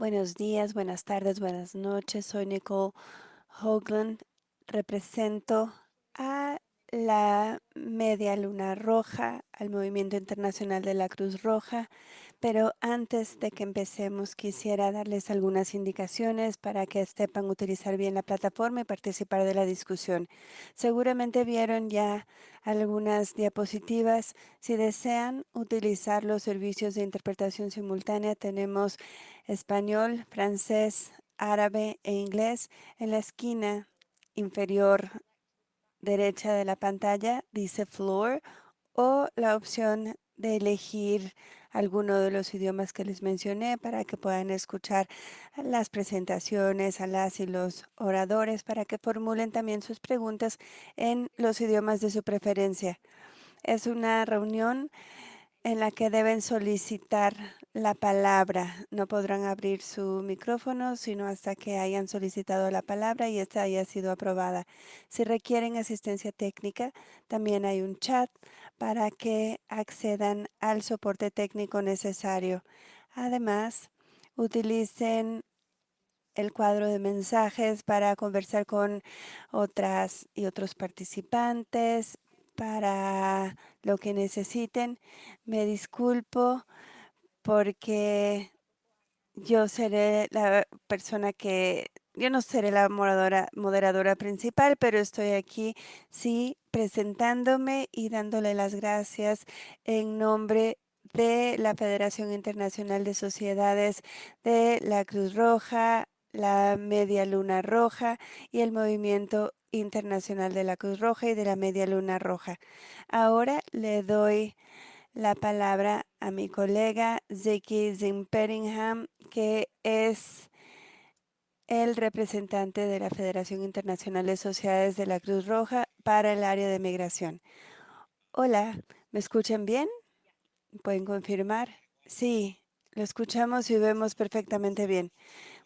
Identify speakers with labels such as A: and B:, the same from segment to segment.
A: Buenos días, buenas tardes, buenas noches. Soy Nicole Hoagland. Represento a la Media Luna Roja, al Movimiento Internacional de la Cruz Roja. Pero antes de que empecemos, quisiera darles algunas indicaciones para que sepan utilizar bien la plataforma y participar de la discusión. Seguramente vieron ya algunas diapositivas. Si desean utilizar los servicios de interpretación simultánea, tenemos español, francés, árabe e inglés. En la esquina inferior derecha de la pantalla dice floor o la opción de elegir alguno de los idiomas que les mencioné para que puedan escuchar las presentaciones a las y los oradores para que formulen también sus preguntas en los idiomas de su preferencia. Es una reunión en la que deben solicitar la palabra. No podrán abrir su micrófono sino hasta que hayan solicitado la palabra y esta haya sido aprobada. Si requieren asistencia técnica, también hay un chat para que accedan al soporte técnico necesario. Además, utilicen el cuadro de mensajes para conversar con otras y otros participantes, para lo que necesiten. Me disculpo porque yo no seré la moderadora principal, pero estoy aquí sí presentándome y dándole las gracias en nombre de la Federación Internacional de Sociedades de la Cruz Roja, la Media Luna Roja y el Movimiento Internacional de la Cruz Roja y de la Media Luna Roja. Ahora le doy la palabra a mi colega Zeki Zimperingham, que es el representante de la Federación Internacional de Sociedades de la Cruz Roja para el área de migración. Hola, ¿me escuchan bien? ¿Pueden confirmar? Sí, lo escuchamos y vemos perfectamente bien.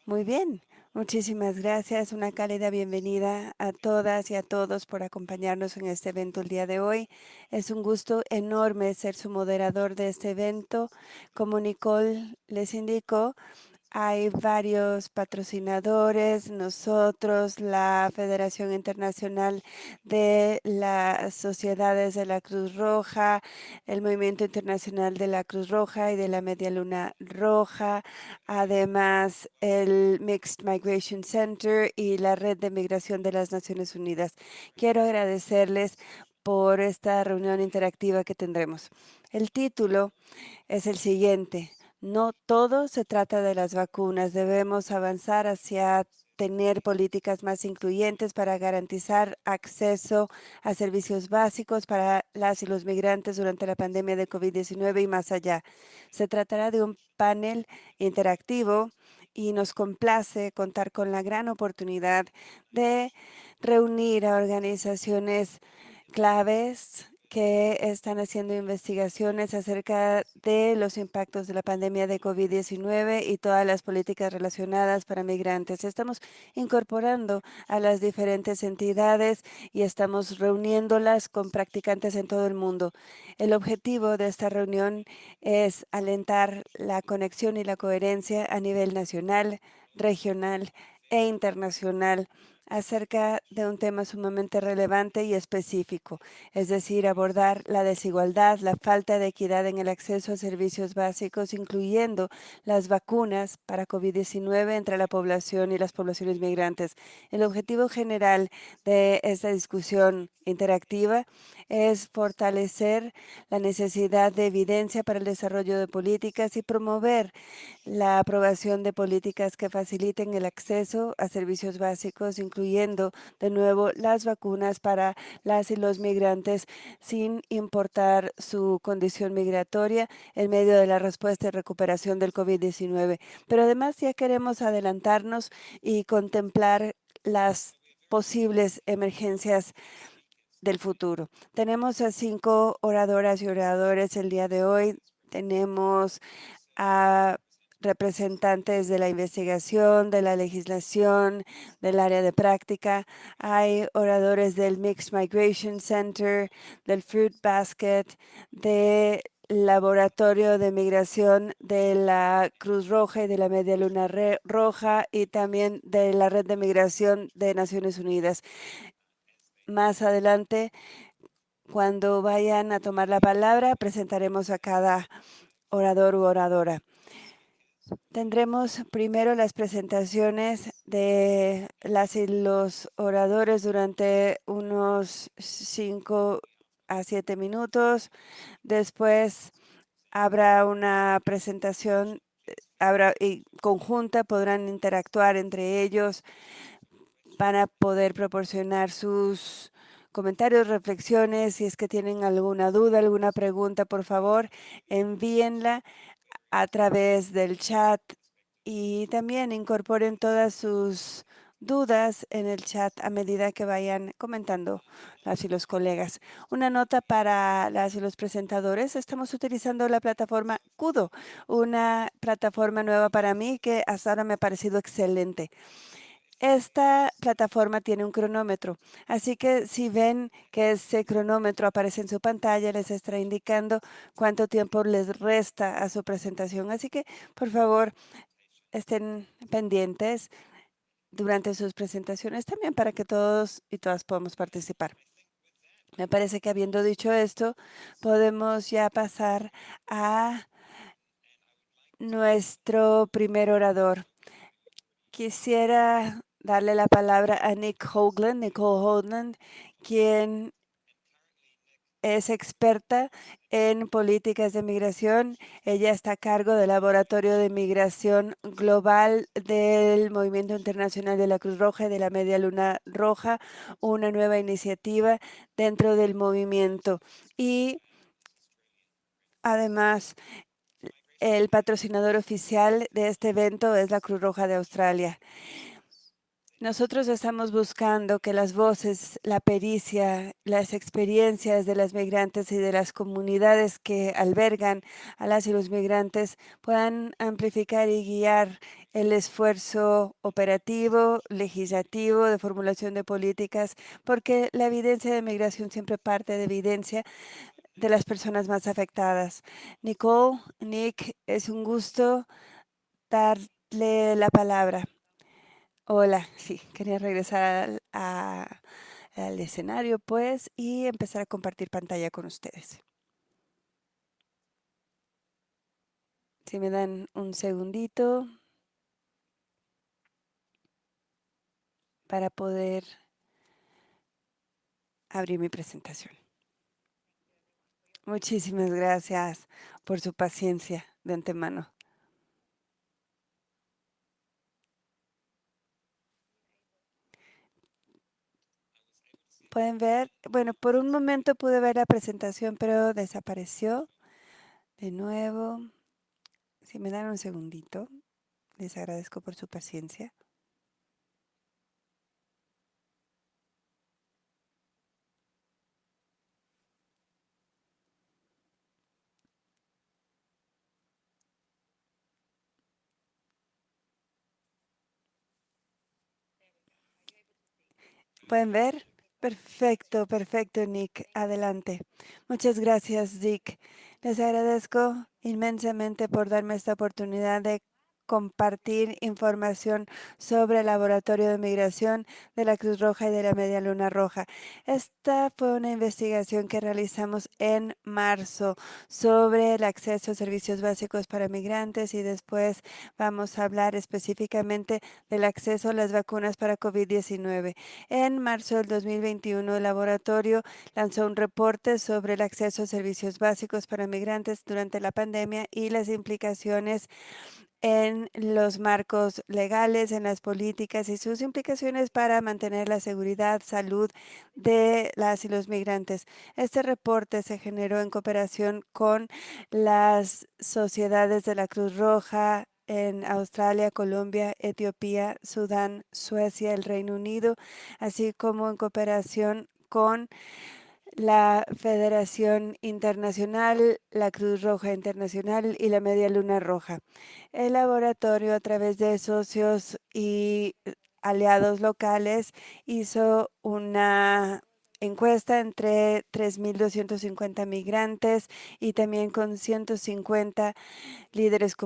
A: Muy bien, muchísimas gracias. Una cálida bienvenida a todas y a todos por acompañarnos en este evento el día de hoy. Es un gusto enorme ser su moderador de este evento. Como Nicole les indicó, hay varios patrocinadores, nosotros, la Federación Internacional de las Sociedades de la Cruz Roja, el Movimiento Internacional de la Cruz Roja y de la Media Luna Roja, además el Mixed Migration Center y la Red de Migración de las Naciones Unidas. Quiero agradecerles por esta reunión interactiva que tendremos. El título es el siguiente: no todo se trata de las vacunas. Debemos avanzar hacia tener políticas más incluyentes para garantizar acceso a servicios básicos para las y los migrantes durante la pandemia de COVID-19 y más allá. Se tratará de un panel interactivo y nos complace contar con la gran oportunidad de reunir a organizaciones claves que están haciendo investigaciones acerca de los impactos de la pandemia de COVID-19 y todas las políticas relacionadas para migrantes. Estamos incorporando a las diferentes entidades y estamos reuniéndolas con practicantes en todo el mundo. El objetivo de esta reunión es alentar la conexión y la coherencia a nivel nacional, regional e internacional acerca de un tema sumamente relevante y específico, es decir, abordar la desigualdad, la falta de equidad en el acceso a servicios básicos, incluyendo las vacunas para COVID-19 entre la población y las poblaciones migrantes. El objetivo general de esta discusión interactiva es fortalecer la necesidad de evidencia para el desarrollo de políticas y promover la aprobación de políticas que faciliten el acceso a servicios básicos, incluyendo de nuevo las vacunas para las y los migrantes sin importar su condición migratoria en medio de la respuesta y recuperación del COVID-19. Pero además ya queremos adelantarnos y contemplar las posibles emergencias del futuro. Tenemos a 5 oradoras y oradores el día de hoy. Tenemos a representantes de la investigación, de la legislación, del área de práctica. Hay oradores del Mixed Migration Center, del Fruit Basket, de laboratorio de migración de la Cruz Roja y de la Media Luna Roja y también de la Red de Migración de Naciones Unidas. Más adelante, cuando vayan a tomar la palabra, presentaremos a cada orador u oradora. Tendremos primero las presentaciones de las y los oradores durante unos 5 a 7 minutos. Después habrá una presentación y conjunta, podrán interactuar entre ellos para poder proporcionar sus comentarios, reflexiones. Si es que tienen alguna duda, alguna pregunta, por favor, envíenla a través del chat y también incorporen todas sus dudas en el chat a medida que vayan comentando las y los colegas. Una nota para las y los presentadores. Estamos utilizando la plataforma Kudo, una plataforma nueva para mí que hasta ahora me ha parecido excelente. Esta plataforma tiene un cronómetro, así que si ven que ese cronómetro aparece en su pantalla, les estará indicando cuánto tiempo les resta a su presentación. Así que, por favor, estén pendientes durante sus presentaciones también para que todos y todas podamos participar. Me parece que habiendo dicho esto, podemos ya pasar a nuestro primer orador. Quisiera darle la palabra a Nicole Hoagland, quien es experta en políticas de migración. Ella está a cargo del Laboratorio de Migración Global del Movimiento Internacional de la Cruz Roja y de la Media Luna Roja, una nueva iniciativa dentro del movimiento. Y además, el patrocinador oficial de este evento es la Cruz Roja de Australia. Nosotros estamos buscando que las voces, la pericia, las experiencias de las migrantes y de las comunidades que albergan a las y los migrantes puedan amplificar y guiar el esfuerzo operativo, legislativo, de formulación de políticas, porque la evidencia de migración siempre parte de evidencia de las personas más afectadas. Nicole, Nick, es un gusto darle la palabra. Hola, sí, quería regresar al escenario, pues, y empezar a compartir pantalla con ustedes. Si me dan un segundito para poder abrir mi presentación. Muchísimas gracias por su paciencia de antemano. Pueden ver, bueno, por un momento pude ver la presentación, pero desapareció de nuevo. Si me dan un segundito, les agradezco por su paciencia. ¿Pueden ver? Perfecto, perfecto, Nick. Adelante. Muchas gracias, Dick. Les agradezco inmensamente por darme esta oportunidad de compartir información sobre el Laboratorio de Migración de la Cruz Roja y de la Media Luna Roja. Esta fue una investigación que realizamos en marzo sobre el acceso a servicios básicos para migrantes y después vamos a hablar específicamente del acceso a las vacunas para COVID-19. En marzo del 2021, el laboratorio lanzó un reporte sobre el acceso a servicios básicos para migrantes durante la pandemia y las implicaciones en los marcos legales, en las políticas y sus implicaciones para mantener la seguridad, salud de las y los migrantes. Este reporte se generó en cooperación con las sociedades de la Cruz Roja en Australia, Colombia, Etiopía, Sudán, Suecia, el Reino Unido, así como en cooperación con la Federación Internacional, la Cruz Roja Internacional y la Media Luna Roja. El laboratorio, a través de socios y aliados locales, hizo una encuesta entre 3.250 migrantes y también con 150 líderes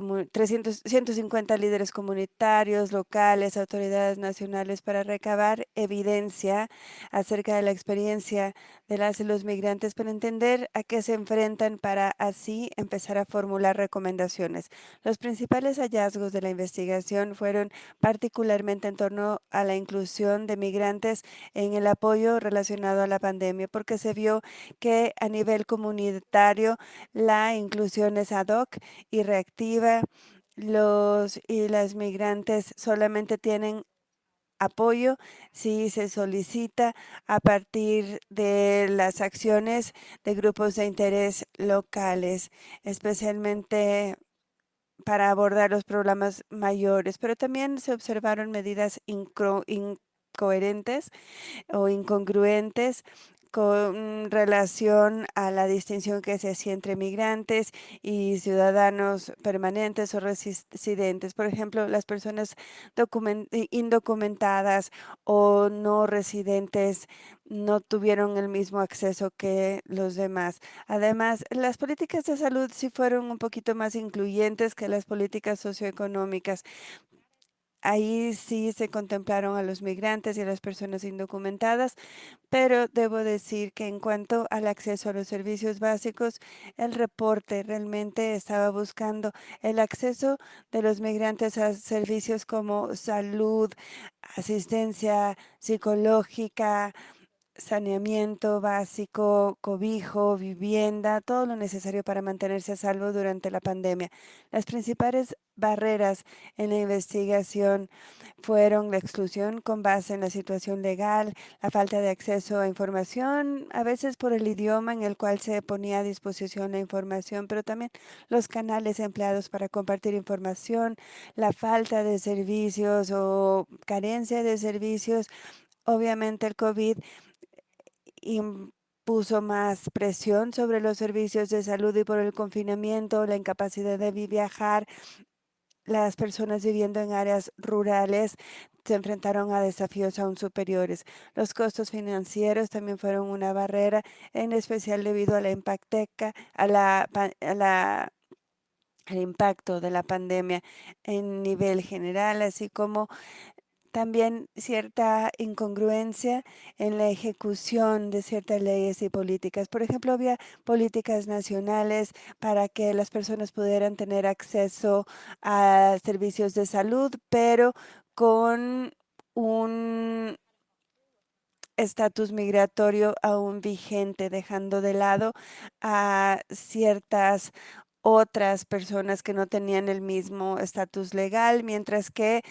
A: comunitarios, locales, autoridades nacionales para recabar evidencia acerca de la experiencia de las y los migrantes para entender a qué se enfrentan para así empezar a formular recomendaciones. Los principales hallazgos de la investigación fueron particularmente en torno a la inclusión de migrantes en el apoyo relacionado a la pandemia, porque se vio que a nivel comunitario la inclusión es ad hoc y reactiva. Los y las migrantes solamente tienen apoyo si se solicita a partir de las acciones de grupos de interés locales, especialmente para abordar los problemas mayores, pero también se observaron medidas incoherentes o incongruentes con relación a la distinción que se hacía entre migrantes y ciudadanos permanentes o residentes. Por ejemplo, las personas indocumentadas o no residentes no tuvieron el mismo acceso que los demás. Además, las políticas de salud sí fueron un poquito más incluyentes que las políticas socioeconómicas. Ahí sí se contemplaron a los migrantes y a las personas indocumentadas, pero debo decir que en cuanto al acceso a los servicios básicos, el reporte realmente estaba buscando el acceso de los migrantes a servicios como salud, asistencia psicológica, saneamiento básico, cobijo, vivienda, todo lo necesario para mantenerse a salvo durante la pandemia. Las principales barreras en la investigación fueron la exclusión con base en la situación legal, la falta de acceso a información, a veces por el idioma en el cual se ponía a disposición la información, pero también los canales empleados para compartir información, la falta de servicios o carencia de servicios. Obviamente el COVID impuso más presión sobre los servicios de salud y por el confinamiento, la incapacidad de viajar, las personas viviendo en áreas rurales se enfrentaron a desafíos aún superiores. Los costos financieros también fueron una barrera, en especial debido a la impacteca, al impacto de la pandemia en nivel general, así como también cierta incongruencia en la ejecución de ciertas leyes y políticas. Por ejemplo, había políticas nacionales para que las personas pudieran tener acceso a servicios de salud, pero con un estatus migratorio aún vigente, dejando de lado a ciertas otras personas que no tenían el mismo estatus legal, mientras que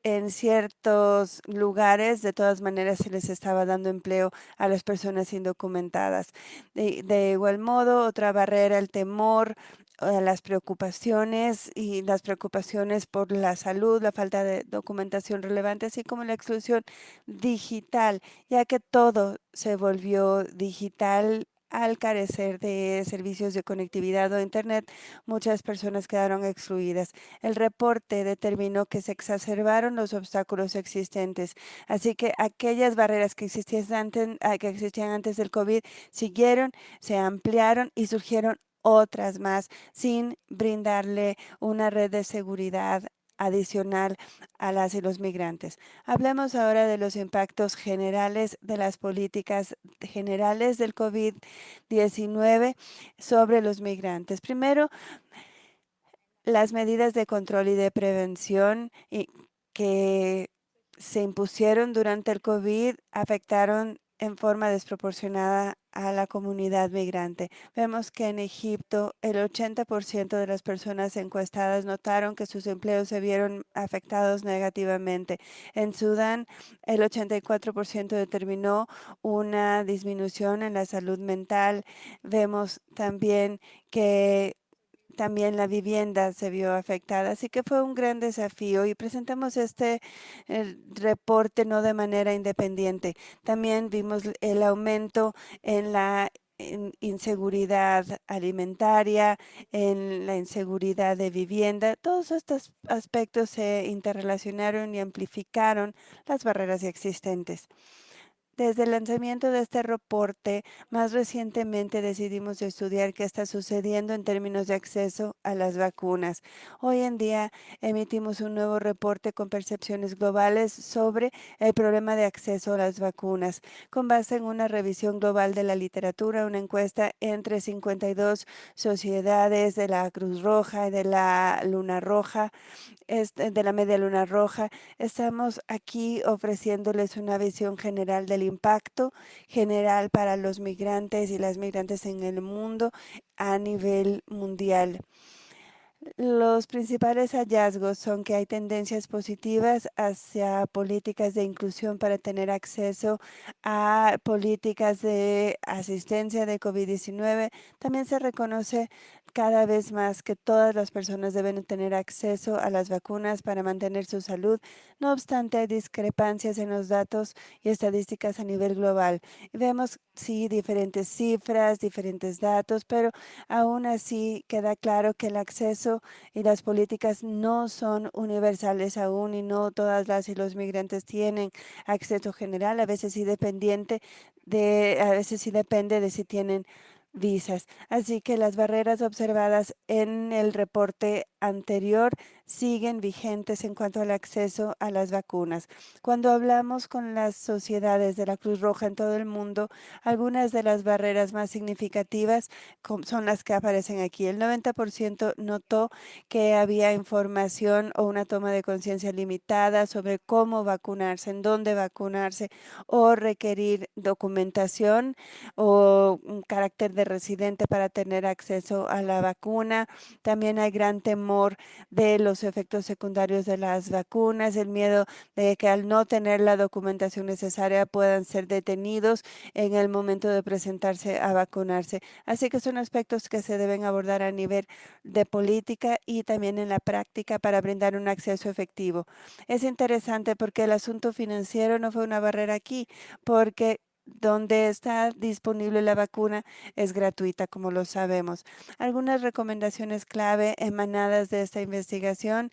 A: en ciertos lugares, de todas maneras, se les estaba dando empleo a las personas indocumentadas. De igual modo, otra barrera, el temor, las preocupaciones y las preocupaciones por la salud, la falta de documentación relevante, así como la exclusión digital, ya que todo se volvió digital. Al carecer de servicios de conectividad o internet, muchas personas quedaron excluidas. El reporte determinó que se exacerbaron los obstáculos existentes, así que aquellas barreras que existían antes del COVID siguieron, se ampliaron y surgieron otras más sin brindarle una red de seguridad adicional a las y los migrantes. Hablemos ahora de los impactos generales de las políticas generales del COVID-19 sobre los migrantes. Primero, las medidas de control y de prevención que se impusieron durante el COVID afectaron en forma desproporcionada a la comunidad migrante. Vemos que en Egipto el 80% de las personas encuestadas notaron que sus empleos se vieron afectados negativamente. En Sudán, el 84% determinó una disminución en la salud mental. Vemos también que también la vivienda se vio afectada, así que fue un gran desafío y presentamos este reporte no de manera independiente. También vimos el aumento en la inseguridad alimentaria, en la inseguridad de vivienda. Todos estos aspectos se interrelacionaron y amplificaron las barreras existentes. Desde el lanzamiento de este reporte, más recientemente decidimos estudiar qué está sucediendo en términos de acceso a las vacunas. Hoy en día emitimos un nuevo reporte con percepciones globales sobre el problema de acceso a las vacunas, con base en una revisión global de la literatura, una encuesta entre 52 sociedades de la Cruz Roja y de la Luna Roja, de la Media Luna Roja. Estamos aquí ofreciéndoles una visión general del impacto general para los migrantes y las migrantes en el mundo a nivel mundial. Los principales hallazgos son que hay tendencias positivas hacia políticas de inclusión para tener acceso a políticas de asistencia de COVID-19. También se reconoce cada vez más que todas las personas deben tener acceso a las vacunas para mantener su salud. No obstante, hay discrepancias en los datos y estadísticas a nivel global. Vemos, sí, diferentes cifras, diferentes datos, pero aún así queda claro que el acceso y las políticas no son universales aún y no todas las y los migrantes tienen acceso general, a veces sí depende de si tienen visas. Así que las barreras observadas en el reporte anterior siguen vigentes en cuanto al acceso a las vacunas. Cuando hablamos con las sociedades de la Cruz Roja en todo el mundo, algunas de las barreras más significativas son las que aparecen aquí. El 90% notó que había información o una toma de conciencia limitada sobre cómo vacunarse, en dónde vacunarse o requerir documentación o un carácter de residente para tener acceso a la vacuna. También hay gran temor de los efectos secundarios de las vacunas, el miedo de que al no tener la documentación necesaria puedan ser detenidos en el momento de presentarse a vacunarse. Así que son aspectos que se deben abordar a nivel de política y también en la práctica para brindar un acceso efectivo. Es interesante porque el asunto financiero no fue una barrera aquí, porque donde está disponible la vacuna es gratuita, como lo sabemos. Algunas recomendaciones clave emanadas de esta investigación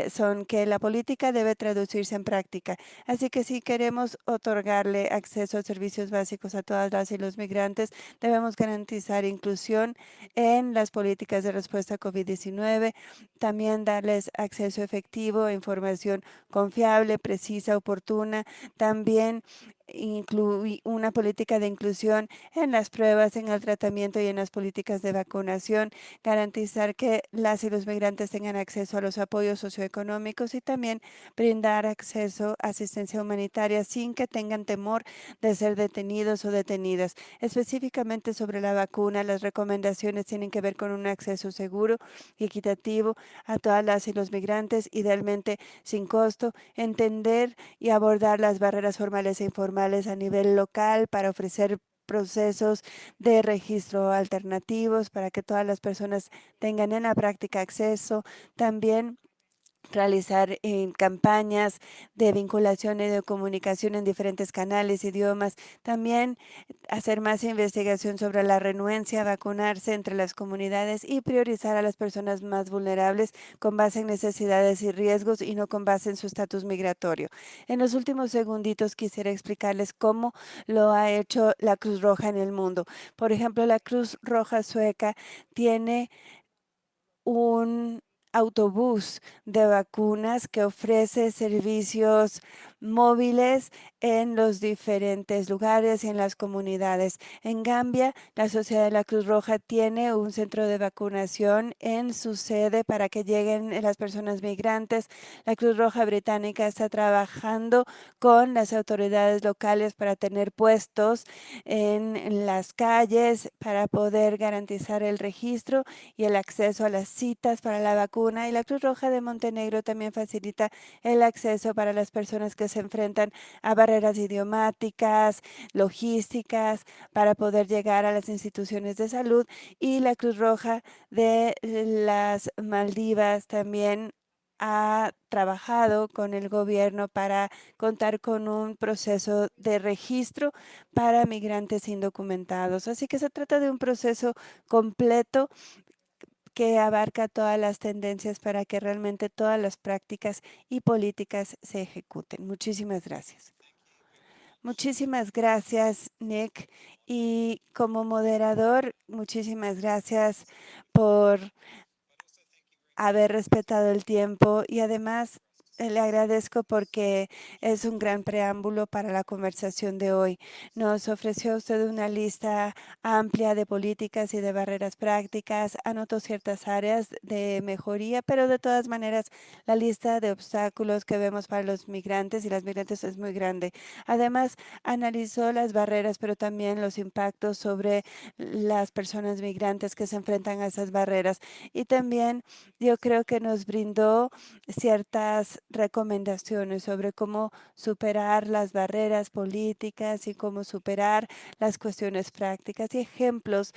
A: son que la política debe traducirse en práctica. Así que si queremos otorgarle acceso a servicios básicos a todas las y los migrantes, debemos garantizar inclusión en las políticas de respuesta a COVID-19, también darles acceso efectivo a información confiable, precisa, oportuna, también incluir una política de inclusión en las pruebas, en el tratamiento y en las políticas de vacunación, garantizar que las y los migrantes tengan acceso a los apoyos socioeconómicos y también brindar acceso a asistencia humanitaria sin que tengan temor de ser detenidos o detenidas. Específicamente sobre la vacuna, las recomendaciones tienen que ver con un acceso seguro y equitativo a todas las y los migrantes, idealmente sin costo, entender y abordar las barreras formales e informales a nivel local para ofrecer procesos de registro alternativos para que todas las personas tengan en la práctica acceso. También realizar campañas de vinculación y de comunicación en diferentes canales, idiomas. También hacer más investigación sobre la renuencia a vacunarse entre las comunidades y priorizar a las personas más vulnerables con base en necesidades y riesgos y no con base en su estatus migratorio. En los últimos segunditos quisiera explicarles cómo lo ha hecho la Cruz Roja en el mundo. Por ejemplo, la Cruz Roja sueca tiene un autobús de vacunas que ofrece servicios móviles en los diferentes lugares y en las comunidades. En Gambia, la Sociedad de la Cruz Roja tiene un centro de vacunación en su sede para que lleguen las personas migrantes. La Cruz Roja Británica está trabajando con las autoridades locales para tener puestos en las calles para poder garantizar el registro y el acceso a las citas para la vacuna. Y la Cruz Roja de Montenegro también facilita el acceso para las personas que se enfrentan a barreras idiomáticas, logísticas, para poder llegar a las instituciones de salud. Y la Cruz Roja de las Maldivas también ha trabajado con el gobierno para contar con un proceso de registro para migrantes indocumentados. Así que se trata de un proceso completo que abarca todas las tendencias para que realmente todas las prácticas y políticas se ejecuten. Muchísimas gracias. Muchísimas gracias, Nick. Y como moderador, muchísimas gracias por haber respetado el tiempo y además le agradezco porque es un gran preámbulo para la conversación de hoy. Nos ofreció usted una lista amplia de políticas y de barreras prácticas, anotó ciertas áreas de mejoría, pero de todas maneras la lista de obstáculos que vemos para los migrantes y las migrantes es muy grande. Además, analizó las barreras, pero también los impactos sobre las personas migrantes que se enfrentan a esas barreras y también yo creo que nos brindó ciertas recomendaciones sobre cómo superar las barreras políticas y cómo superar las cuestiones prácticas y ejemplos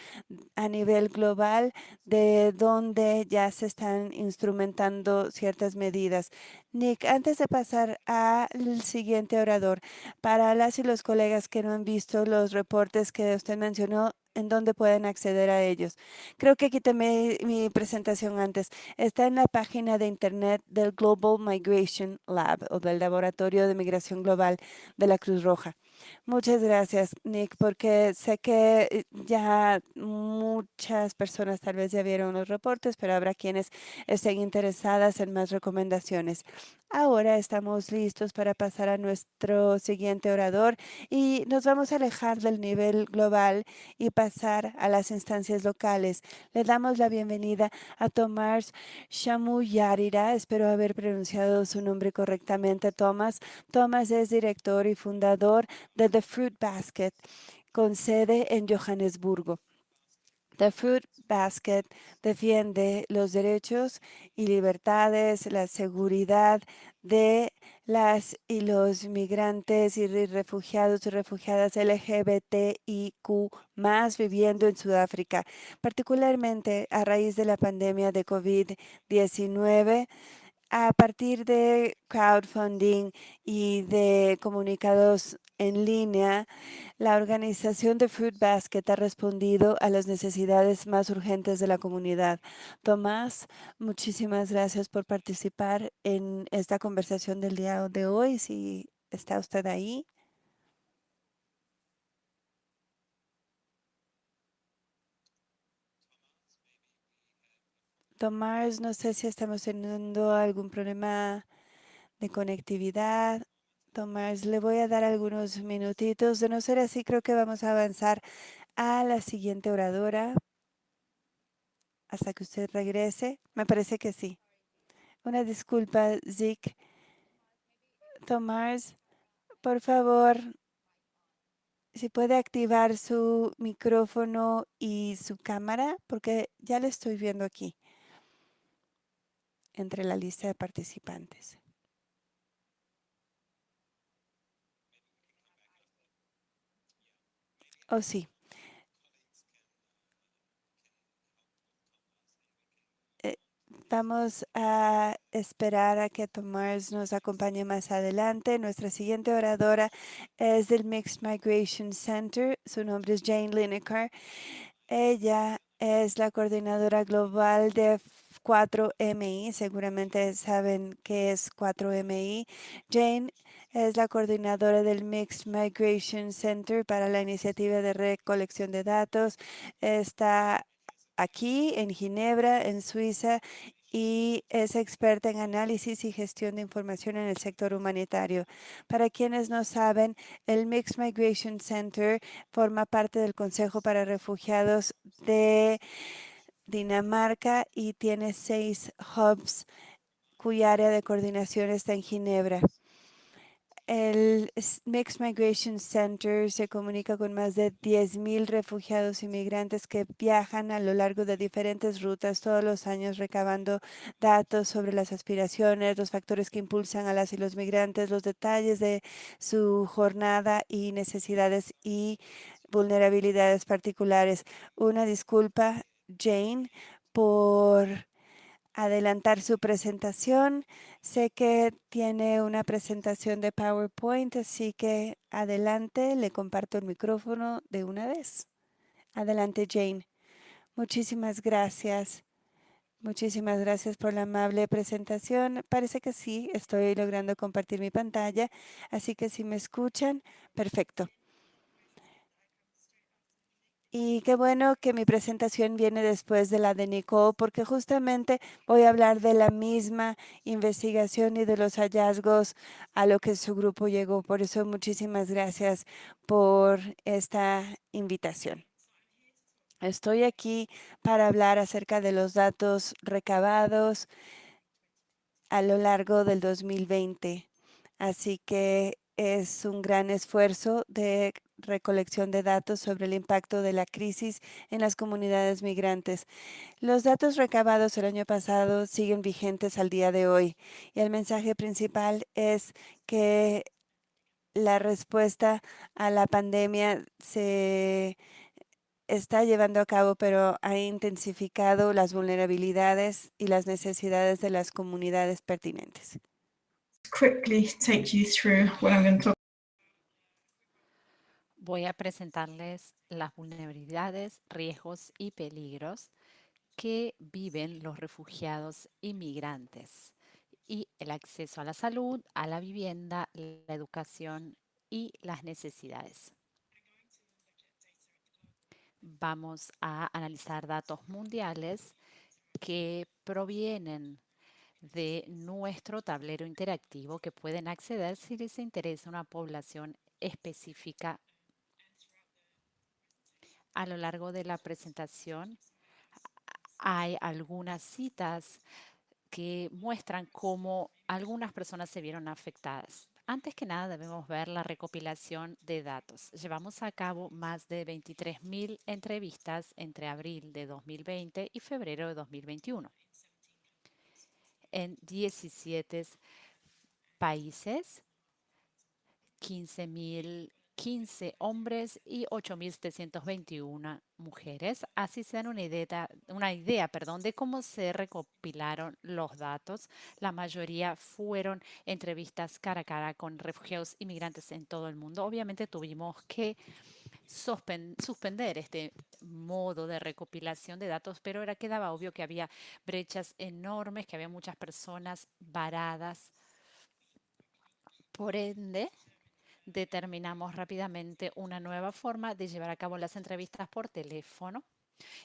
A: a nivel global de donde ya se están instrumentando ciertas medidas. Nick, antes de pasar al siguiente orador, para las y los colegas que no han visto los reportes que usted mencionó, ¿en dónde pueden acceder a ellos? Creo que quité mi presentación antes. Está en la página de internet del Global Migration Lab o del Laboratorio de Migración Global de la Cruz Roja. Muchas gracias, Nick, porque sé que ya muchas personas tal vez ya vieron los reportes, pero habrá quienes estén interesadas en más recomendaciones. Ahora estamos listos para pasar a nuestro siguiente orador y nos vamos a alejar del nivel global y pasar a las instancias locales. Le damos la bienvenida a Tomás Shamuyarira. Espero haber pronunciado su nombre correctamente, Tomás. Tomás es director y fundador de The Fruit Basket, con sede en Johannesburgo. The Fruit Basket defiende los derechos y libertades, la seguridad de las y los migrantes y refugiados y refugiadas LGBTIQ más viviendo en Sudáfrica, particularmente a raíz de la pandemia de COVID-19. A partir de crowdfunding y de comunicados en línea, la organización de Fruit Basket ha respondido a las necesidades más urgentes de la comunidad. Tomás, muchísimas gracias por participar en esta conversación del día de hoy. Si está usted ahí. Tomás, no sé si estamos teniendo algún problema de conectividad. Tomás, le voy a dar algunos minutitos. De no ser así, creo que vamos a avanzar a la siguiente oradora hasta que usted regrese. Me parece que sí. Una disculpa, Zik. Tomás, por favor, si puede activar su micrófono y su cámara, porque ya le estoy viendo aquí, entre la lista de participantes. Oh, sí. Eh, Vamos a esperar a que Tomás nos acompañe más adelante. Nuestra siguiente oradora es del Mixed Migration Center. Su nombre es Jane Lineker. Ella es la coordinadora global de 4MI. Seguramente saben qué es 4MI. Jane es la coordinadora del Mixed Migration Center para la iniciativa de recolección de datos. Está aquí en Ginebra, en Suiza, y es experta en análisis y gestión de información en el sector humanitario. Para quienes no saben, el Mixed Migration Center forma parte del Consejo para Refugiados de Dinamarca y tiene 6 hubs cuya área de coordinación está en Ginebra. El Mixed Migration Center se comunica con más de 10,000 refugiados y migrantes que viajan a lo largo de diferentes rutas todos los años recabando datos sobre las aspiraciones, los factores que impulsan a las y los migrantes, los detalles de su jornada y necesidades y vulnerabilidades particulares. Una disculpa, Jane, por adelantar su presentación. Sé que tiene una presentación de PowerPoint, así que adelante, le comparto el micrófono de una vez. Adelante, Jane. Muchísimas gracias. Muchísimas gracias por la amable presentación. Parece que sí, estoy logrando compartir mi pantalla, así que si me escuchan, perfecto. Y qué bueno que mi presentación viene después de la de Nicole, porque justamente voy a hablar de la misma investigación y de los hallazgos a lo que su grupo llegó. Por eso, muchísimas gracias por esta invitación. Estoy aquí para hablar acerca de los datos recabados a lo largo del 2020. Así que es un gran esfuerzo de recolección de datos sobre el impacto de la crisis en las comunidades migrantes. Los datos recabados el año pasado siguen vigentes al día de hoy y el mensaje principal es que la respuesta a la pandemia se está llevando a cabo, pero ha intensificado las vulnerabilidades y las necesidades de las comunidades pertinentes.
B: Quickly take you through what I'm going to talk.
C: Voy a presentarles las vulnerabilidades, riesgos y peligros que viven los refugiados inmigrantes y el acceso a la salud, a la vivienda, la educación y las necesidades. Vamos a analizar datos mundiales que provienen de nuestro tablero interactivo que pueden acceder si les interesa una población específica. A lo largo de la presentación hay algunas citas que muestran cómo algunas personas se vieron afectadas. Antes que nada, debemos ver la recopilación de datos. Llevamos a cabo más de 23.000 entrevistas entre abril de 2020 y febrero de 2021 en 17 países, 15.015 hombres y 8.721 mujeres. Así se dan una idea, de cómo se recopilaron los datos. La mayoría fueron entrevistas cara a cara con refugiados inmigrantes en todo el mundo. Obviamente tuvimos que suspender este modo de recopilación de datos, pero quedaba obvio que había brechas enormes, que había muchas personas varadas. Por ende, determinamos rápidamente una nueva forma de llevar a cabo las entrevistas por teléfono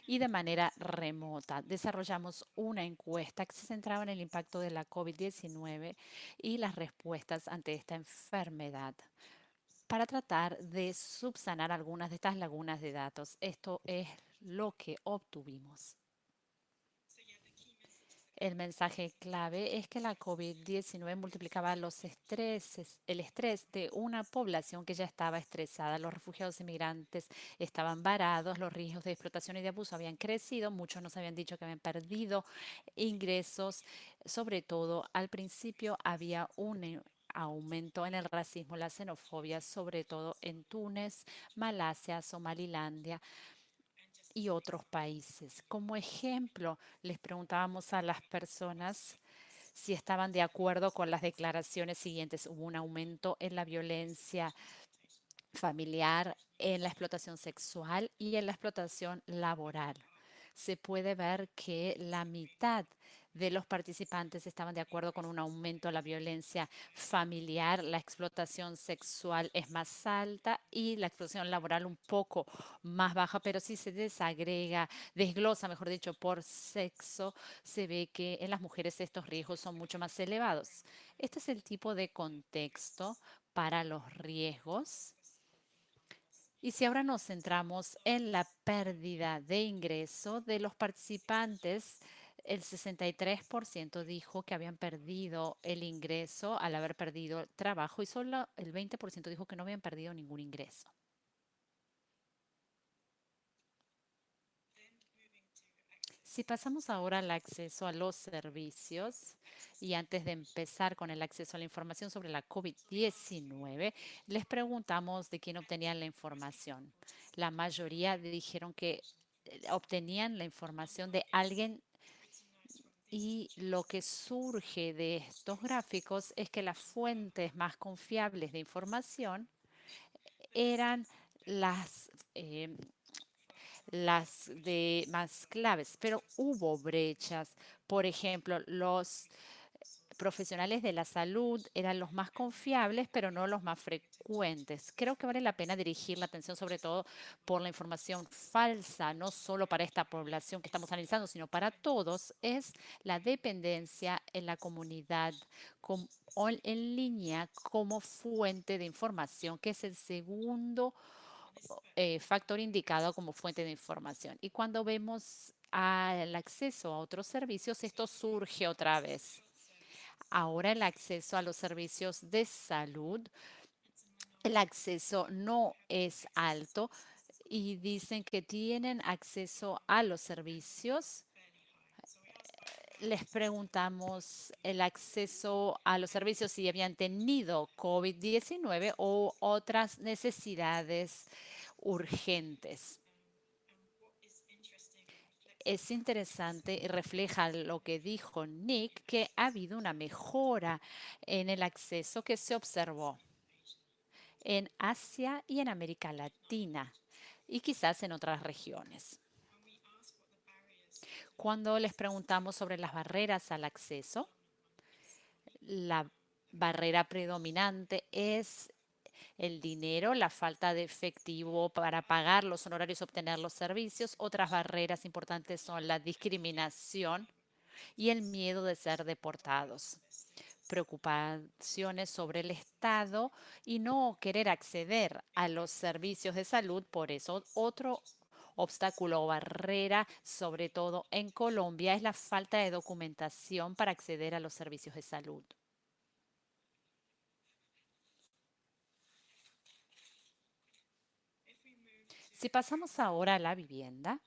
C: y de manera remota. Desarrollamos una encuesta que se centraba en el impacto de la COVID-19 y las respuestas ante esta enfermedad para tratar de subsanar algunas de estas lagunas de datos. Esto es lo que obtuvimos. El mensaje clave es que la COVID-19 multiplicaba el estrés de una población que ya estaba estresada. Los refugiados inmigrantes estaban varados, los riesgos de explotación y de abuso habían crecido, muchos nos habían dicho que habían perdido ingresos. Sobre todo, al principio había un aumento en el racismo, la xenofobia, sobre todo en Túnez, Malasia, Somalilandia y otros países. Como ejemplo, les preguntábamos a las personas si estaban de acuerdo con las declaraciones siguientes. Hubo un aumento en la violencia familiar, en la explotación sexual y en la explotación laboral. Se puede ver que la mitad de los participantes estaban de acuerdo con un aumento de la violencia familiar, la explotación sexual es más alta y la explotación laboral un poco más baja, pero si se desglosa, mejor dicho, por sexo, se ve que en las mujeres estos riesgos son mucho más elevados. Este es el tipo de contexto para los riesgos. Y si ahora nos centramos en la pérdida de ingreso de los participantes, el 63% dijo que habían perdido el ingreso al haber perdido el trabajo y solo el 20% dijo que no habían perdido ningún ingreso. Si pasamos ahora al acceso a los servicios y antes de empezar con el acceso a la información sobre la COVID-19, les preguntamos de quién obtenían la información. La mayoría dijeron que obtenían la información de alguien y lo que surge de estos gráficos es que las fuentes más confiables de información eran las las de más claves, pero hubo brechas. Por ejemplo, los profesionales de la salud eran los más confiables, pero no los más frecuentes. Creo que vale la pena dirigir la atención sobre todo por la información falsa, no solo para esta población que estamos analizando, sino para todos, es la dependencia en la comunidad o en línea como fuente de información, que es el segundo factor indicado como fuente de información. Y cuando vemos el acceso a otros servicios, esto surge otra vez. Ahora el acceso a los servicios de salud, el acceso no es alto y dicen que tienen acceso a los servicios. Les preguntamos el acceso a los servicios si habían tenido COVID-19 o otras necesidades urgentes. Es interesante y refleja lo que dijo Nick, que ha habido una mejora en el acceso que se observó en Asia y en América Latina y quizás en otras regiones. Cuando les preguntamos sobre las barreras al acceso, la barrera predominante es el dinero, la falta de efectivo para pagar los honorarios, obtener los servicios. Otras barreras importantes son la discriminación y el miedo de ser deportados. Preocupaciones sobre el Estado y no querer acceder a los servicios de salud. Por eso, otro obstáculo o barrera, sobre todo en Colombia, es la falta de documentación para acceder a los servicios de salud. Si pasamos ahora a la vivienda,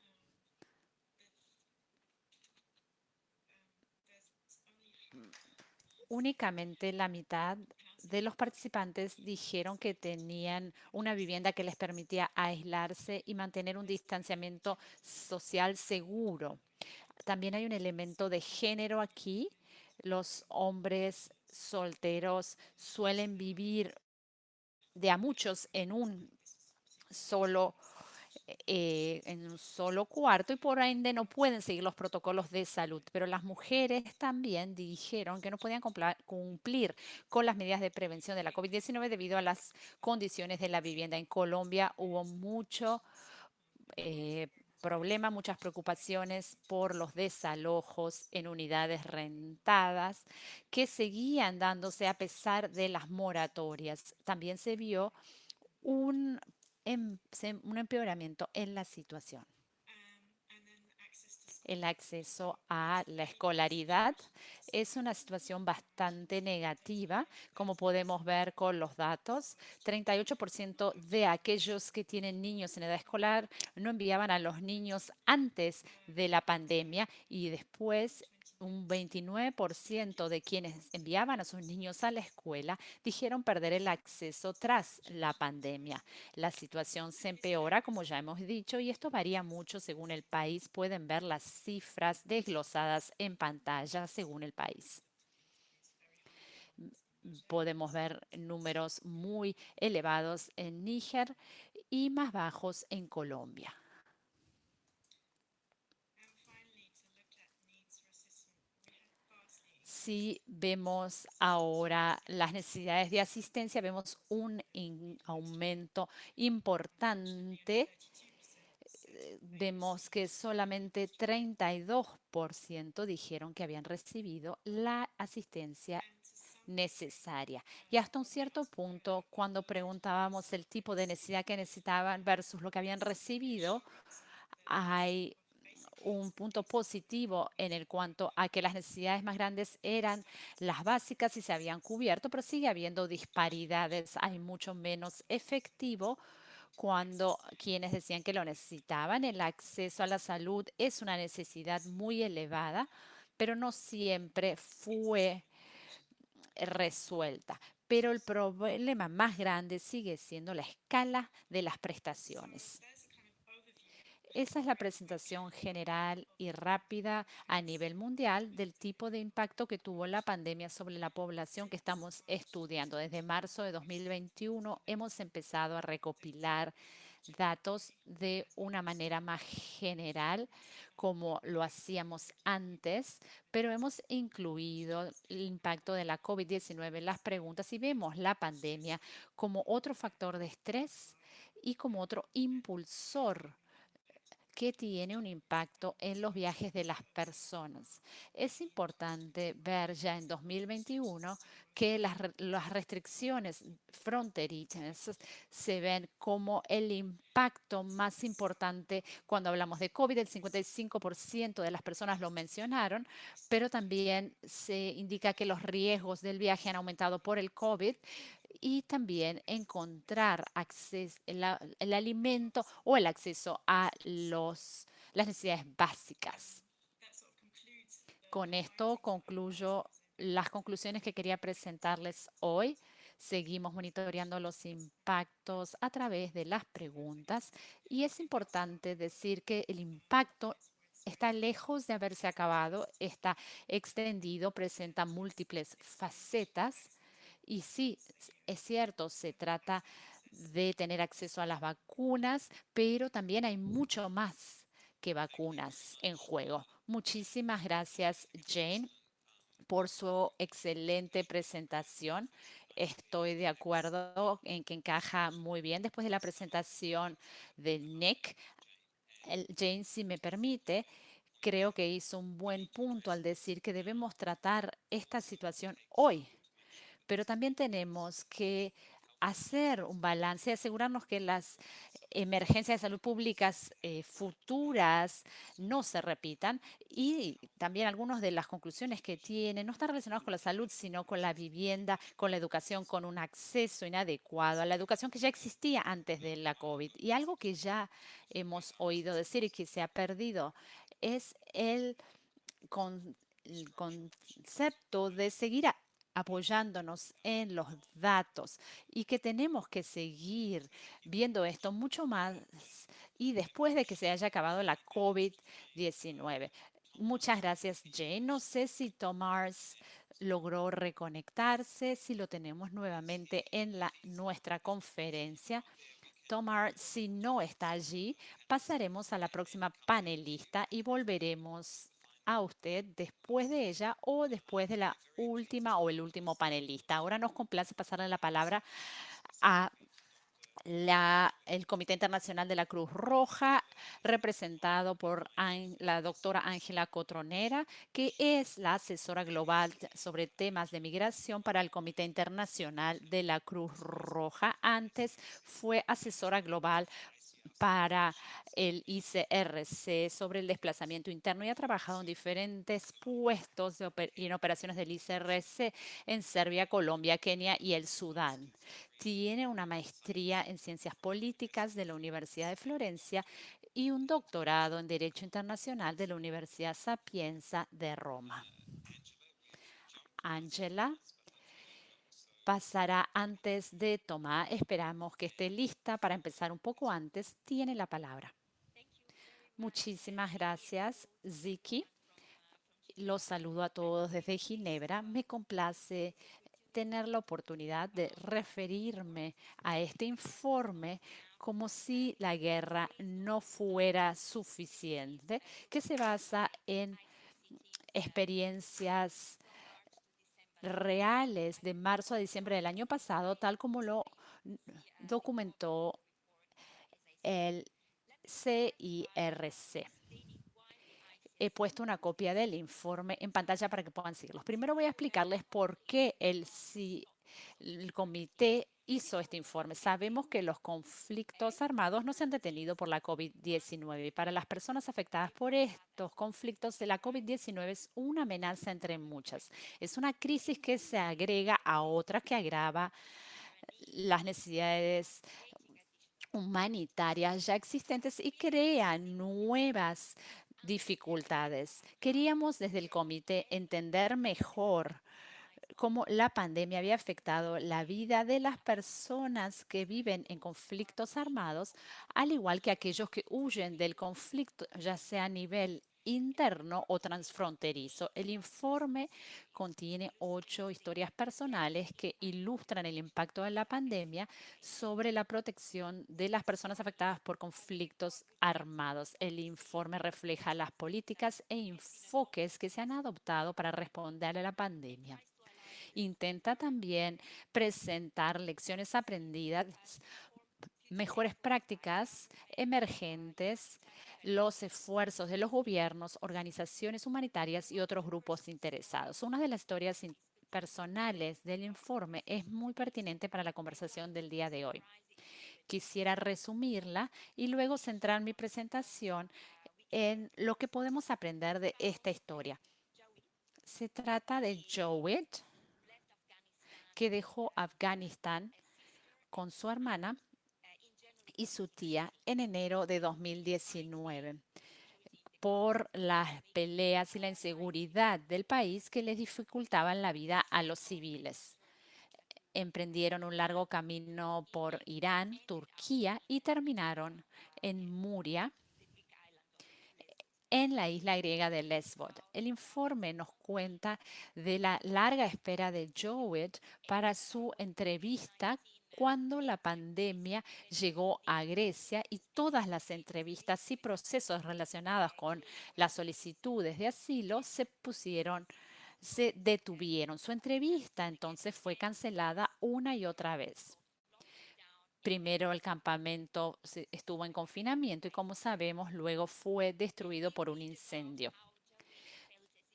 C: únicamente la mitad de los participantes dijeron que tenían una vivienda que les permitía aislarse y mantener un distanciamiento social seguro. También hay un elemento de género aquí. Los hombres solteros suelen vivir de a muchos en un solo cuarto y por ende no pueden seguir los protocolos de salud. Pero las mujeres también dijeron que no podían cumplir con las medidas de prevención de la COVID-19 debido a las condiciones de la vivienda. En Colombia hubo mucho problema, muchas preocupaciones por los desalojos en unidades rentadas que seguían dándose a pesar de las moratorias. También se vio un un empeoramiento en la situación. El acceso a la escolaridad es una situación bastante negativa, como podemos ver con los datos. 38% de aquellos que tienen niños en edad escolar no enviaban a los niños antes de la pandemia y después un 29% de quienes enviaban a sus niños a la escuela dijeron perder el acceso tras la pandemia. La situación se empeora, como ya hemos dicho, y esto varía mucho según el país. Pueden ver las cifras desglosadas en pantalla según el país. Podemos ver números muy elevados en Níger y más bajos en Colombia. Si vemos ahora las necesidades de asistencia, vemos un aumento importante. Vemos que solamente 32% dijeron que habían recibido la asistencia necesaria. Y hasta un cierto punto, cuando preguntábamos el tipo de necesidad que necesitaban versus lo que habían recibido, hay un punto positivo en el cuanto a que las necesidades más grandes eran las básicas y se habían cubierto, pero sigue habiendo disparidades. Hay mucho menos efectivo cuando quienes decían que lo necesitaban. El acceso a la salud es una necesidad muy elevada, pero no siempre fue resuelta. Pero el problema más grande sigue siendo la escala de las prestaciones. Esa es la presentación general y rápida a nivel mundial del tipo de impacto que tuvo la pandemia sobre la población que estamos estudiando. Desde marzo de 2021 hemos empezado a recopilar datos de una manera más general, como lo hacíamos antes, pero hemos incluido el impacto de la COVID-19 en las preguntas y vemos la pandemia como otro factor de estrés y como otro impulsor que tiene un impacto en los viajes de las personas. Es importante ver ya en 2021 que las restricciones fronterizas se ven como el impacto más importante cuando hablamos de COVID. El 55% de las personas lo mencionaron, pero también se indica que los riesgos del viaje han aumentado por el COVID y también encontrar el alimento o el acceso a las necesidades básicas. Con esto concluyo las conclusiones que quería presentarles hoy. Seguimos monitoreando los impactos a través de las preguntas y es importante decir que el impacto está lejos de haberse acabado, está extendido, presenta múltiples facetas y sí, es cierto, se trata de tener acceso a las vacunas, pero también hay mucho más que vacunas en juego. Muchísimas gracias, Jane, por su excelente presentación. Estoy de acuerdo en que encaja muy bien después de la presentación de Nick. Jane, si me permite, creo que hizo un buen punto al decir que debemos tratar esta situación hoy, pero también tenemos que hacer un balance y asegurarnos que las emergencias de salud públicas futuras no se repitan y también algunas de las conclusiones que tiene no están relacionadas con la salud, sino con la vivienda, con la educación, con un acceso inadecuado a la educación que ya existía antes de la COVID. Y algo que ya hemos oído decir y que se ha perdido es el concepto de seguir apoyándonos en los datos y que tenemos que seguir viendo esto mucho más y después de que se haya acabado la COVID-19. Muchas gracias, Jane. No sé si Tomás logró reconectarse, si lo tenemos nuevamente en nuestra conferencia. Tomás, si no está allí, pasaremos a la próxima panelista y volveremos a usted después de ella o después de la última o el último panelista. Ahora nos complace pasarle la palabra a el Comité Internacional de la Cruz Roja, representado por la doctora Ángela Cotronera, que es la asesora global sobre temas de migración para el Comité Internacional de la Cruz Roja. Antes fue asesora global para el ICRC sobre el desplazamiento interno y ha trabajado en diferentes puestos y en operaciones del ICRC en Serbia, Colombia, Kenia y el Sudán. Tiene una maestría en ciencias políticas de la Universidad de Florencia y un doctorado en Derecho Internacional de la Universidad Sapienza de Roma. Ángela pasará antes de Tomás. Esperamos que esté lista para empezar un poco antes. Tiene la palabra. Muchísimas gracias, Ziki. Los saludo a todos desde Ginebra. Me complace tener la oportunidad de referirme a este informe como si la guerra no fuera suficiente, que se basa en experiencias reales de marzo a diciembre del año pasado, tal como lo documentó el CIRC. He puesto una copia del informe en pantalla para que puedan seguirlos. Primero voy a explicarles por qué el comité hizo este informe. Sabemos que los conflictos armados no se han detenido por la COVID-19 y para las personas afectadas por estos conflictos, la COVID-19 es una amenaza entre muchas. Es una crisis que se agrega a otra que agrava las necesidades humanitarias ya existentes y crea nuevas dificultades. Queríamos desde el comité entender mejor cómo la pandemia había afectado la vida de las personas que viven en conflictos armados, al igual que aquellos que huyen del conflicto, ya sea a nivel interno o transfronterizo. El informe contiene 8 historias personales que ilustran el impacto de la pandemia sobre la protección de las personas afectadas por conflictos armados. El informe refleja las políticas e enfoques que se han adoptado para responder a la pandemia. Intenta también presentar lecciones aprendidas, mejores prácticas emergentes, los esfuerzos de los gobiernos, organizaciones humanitarias y otros grupos interesados. Una de las historias personales del informe es muy pertinente para la conversación del día de hoy. Quisiera resumirla y luego centrar mi presentación en lo que podemos aprender de esta historia. Se trata de Jowett, que dejó Afganistán con su hermana y su tía en enero de 2019 por las peleas y la inseguridad del país que les dificultaban la vida a los civiles. Emprendieron un largo camino por Irán, Turquía y terminaron en Muria, en la isla griega de Lesbos. El informe nos cuenta de la larga espera de Jowett para su entrevista cuando la pandemia llegó a Grecia y todas las entrevistas y procesos relacionados con las solicitudes de asilo se detuvieron. Su entrevista entonces fue cancelada una y otra vez. Primero el campamento estuvo en confinamiento y como sabemos luego fue destruido por un incendio.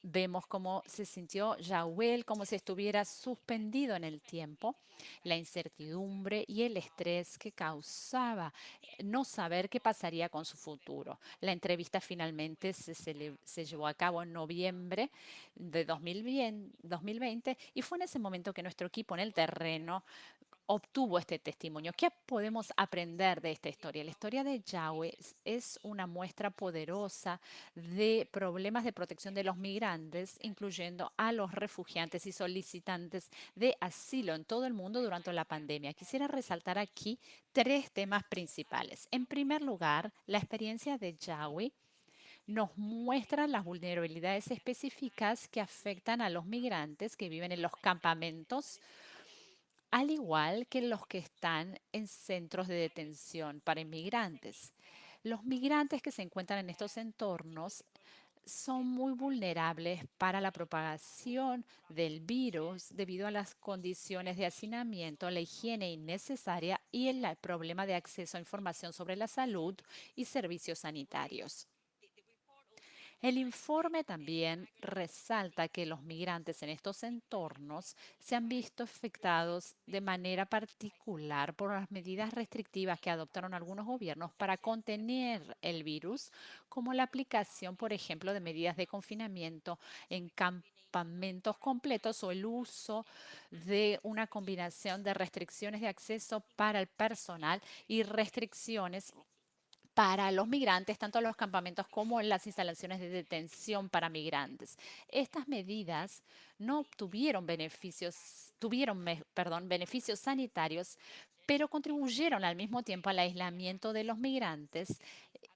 C: Vemos cómo se sintió Jawel, como si estuviera suspendido en el tiempo, la incertidumbre y el estrés que causaba no saber qué pasaría con su futuro. La entrevista finalmente se llevó a cabo en noviembre de 2020 y fue en ese momento que nuestro equipo en el terreno obtuvo este testimonio. ¿Qué podemos aprender de esta historia? La historia de Yahweh es una muestra poderosa de problemas de protección de los migrantes, incluyendo a los refugiantes y solicitantes de asilo en todo el mundo durante la pandemia. Quisiera resaltar aquí 3 temas principales. En primer lugar, la experiencia de Yahweh nos muestra las vulnerabilidades específicas que afectan a los migrantes que viven en los campamentos, al igual que los que están en centros de detención para inmigrantes. Los migrantes que se encuentran en estos entornos son muy vulnerables para la propagación del virus debido a las condiciones de hacinamiento, la higiene innecesaria y el problema de acceso a información sobre la salud y servicios sanitarios. El informe también resalta que los migrantes en estos entornos se han visto afectados de manera particular por las medidas restrictivas que adoptaron algunos gobiernos para contener el virus, como la aplicación, por ejemplo, de medidas de confinamiento en campamentos completos o el uso de una combinación de restricciones de acceso para el personal y restricciones para los migrantes, tanto en los campamentos como en las instalaciones de detención para migrantes. Estas medidas no beneficios sanitarios, pero contribuyeron al mismo tiempo al aislamiento de los migrantes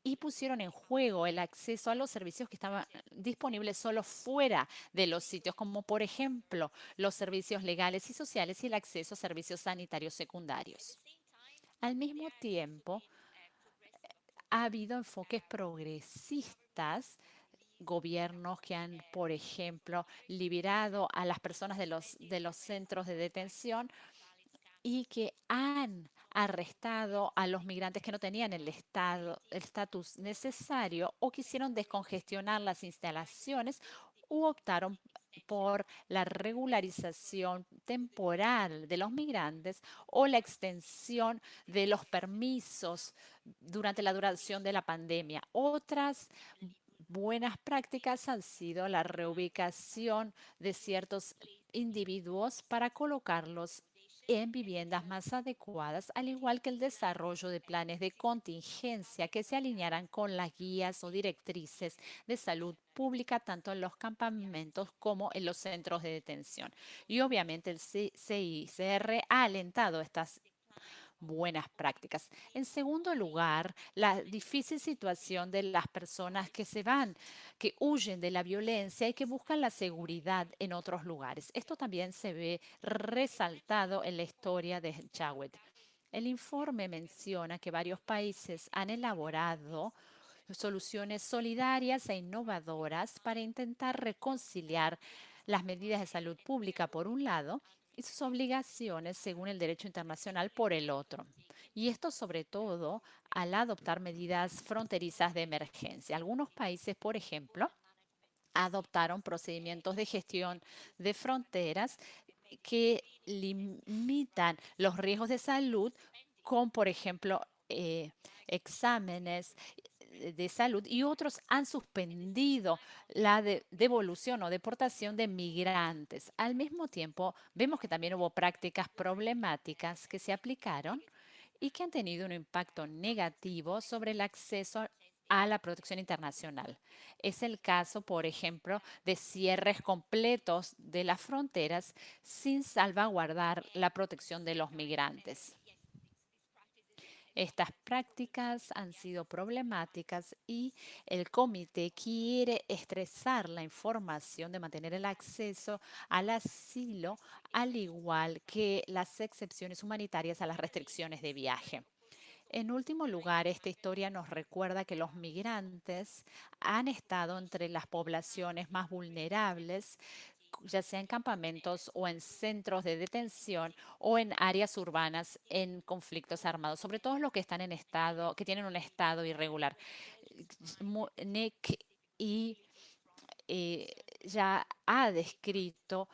C: y pusieron en juego el acceso a los servicios que estaban disponibles solo fuera de los sitios, como por ejemplo los servicios legales y sociales y el acceso a servicios sanitarios secundarios. Al mismo tiempo, ha habido enfoques progresistas, gobiernos que han, por ejemplo, liberado a las personas de los centros de detención y que han arrestado a los migrantes que no tenían el estatus necesario o quisieron descongestionar las instalaciones u optaron por la regularización temporal de los migrantes o la extensión de los permisos durante la duración de la pandemia. Otras buenas prácticas han sido la reubicación de ciertos individuos para colocarlos en viviendas más adecuadas, al igual que el desarrollo de planes de contingencia que se alinearan con las guías o directrices de salud pública, tanto en los campamentos como en los centros de detención. Y obviamente el CICR ha alentado estas buenas prácticas. En segundo lugar, la difícil situación de las personas que se van, que huyen de la violencia y que buscan la seguridad en otros lugares. Esto también se ve resaltado en la historia de Jawed. El informe menciona que varios países han elaborado soluciones solidarias e innovadoras para intentar reconciliar las medidas de salud pública por un lado y sus obligaciones según el derecho internacional por el otro. Y esto sobre todo al adoptar medidas fronterizas de emergencia. Algunos países, por ejemplo, adoptaron procedimientos de gestión de fronteras que limitan los riesgos de salud con, por ejemplo, exámenes de salud, y otros han suspendido la devolución o deportación de migrantes. Al mismo tiempo, vemos que también hubo prácticas problemáticas que se aplicaron y que han tenido un impacto negativo sobre el acceso a la protección internacional. Es el caso, por ejemplo, de cierres completos de las fronteras sin salvaguardar la protección de los migrantes. Estas prácticas han sido problemáticas y el comité quiere estresar la información de mantener el acceso al asilo, al igual que las excepciones humanitarias a las restricciones de viaje. En último lugar, esta historia nos recuerda que los migrantes han estado entre las poblaciones más vulnerables, ya sea en campamentos o en centros de detención o en áreas urbanas en conflictos armados, sobre todo los que están en estado, que tienen un estado irregular. Nick y ya ha descrito,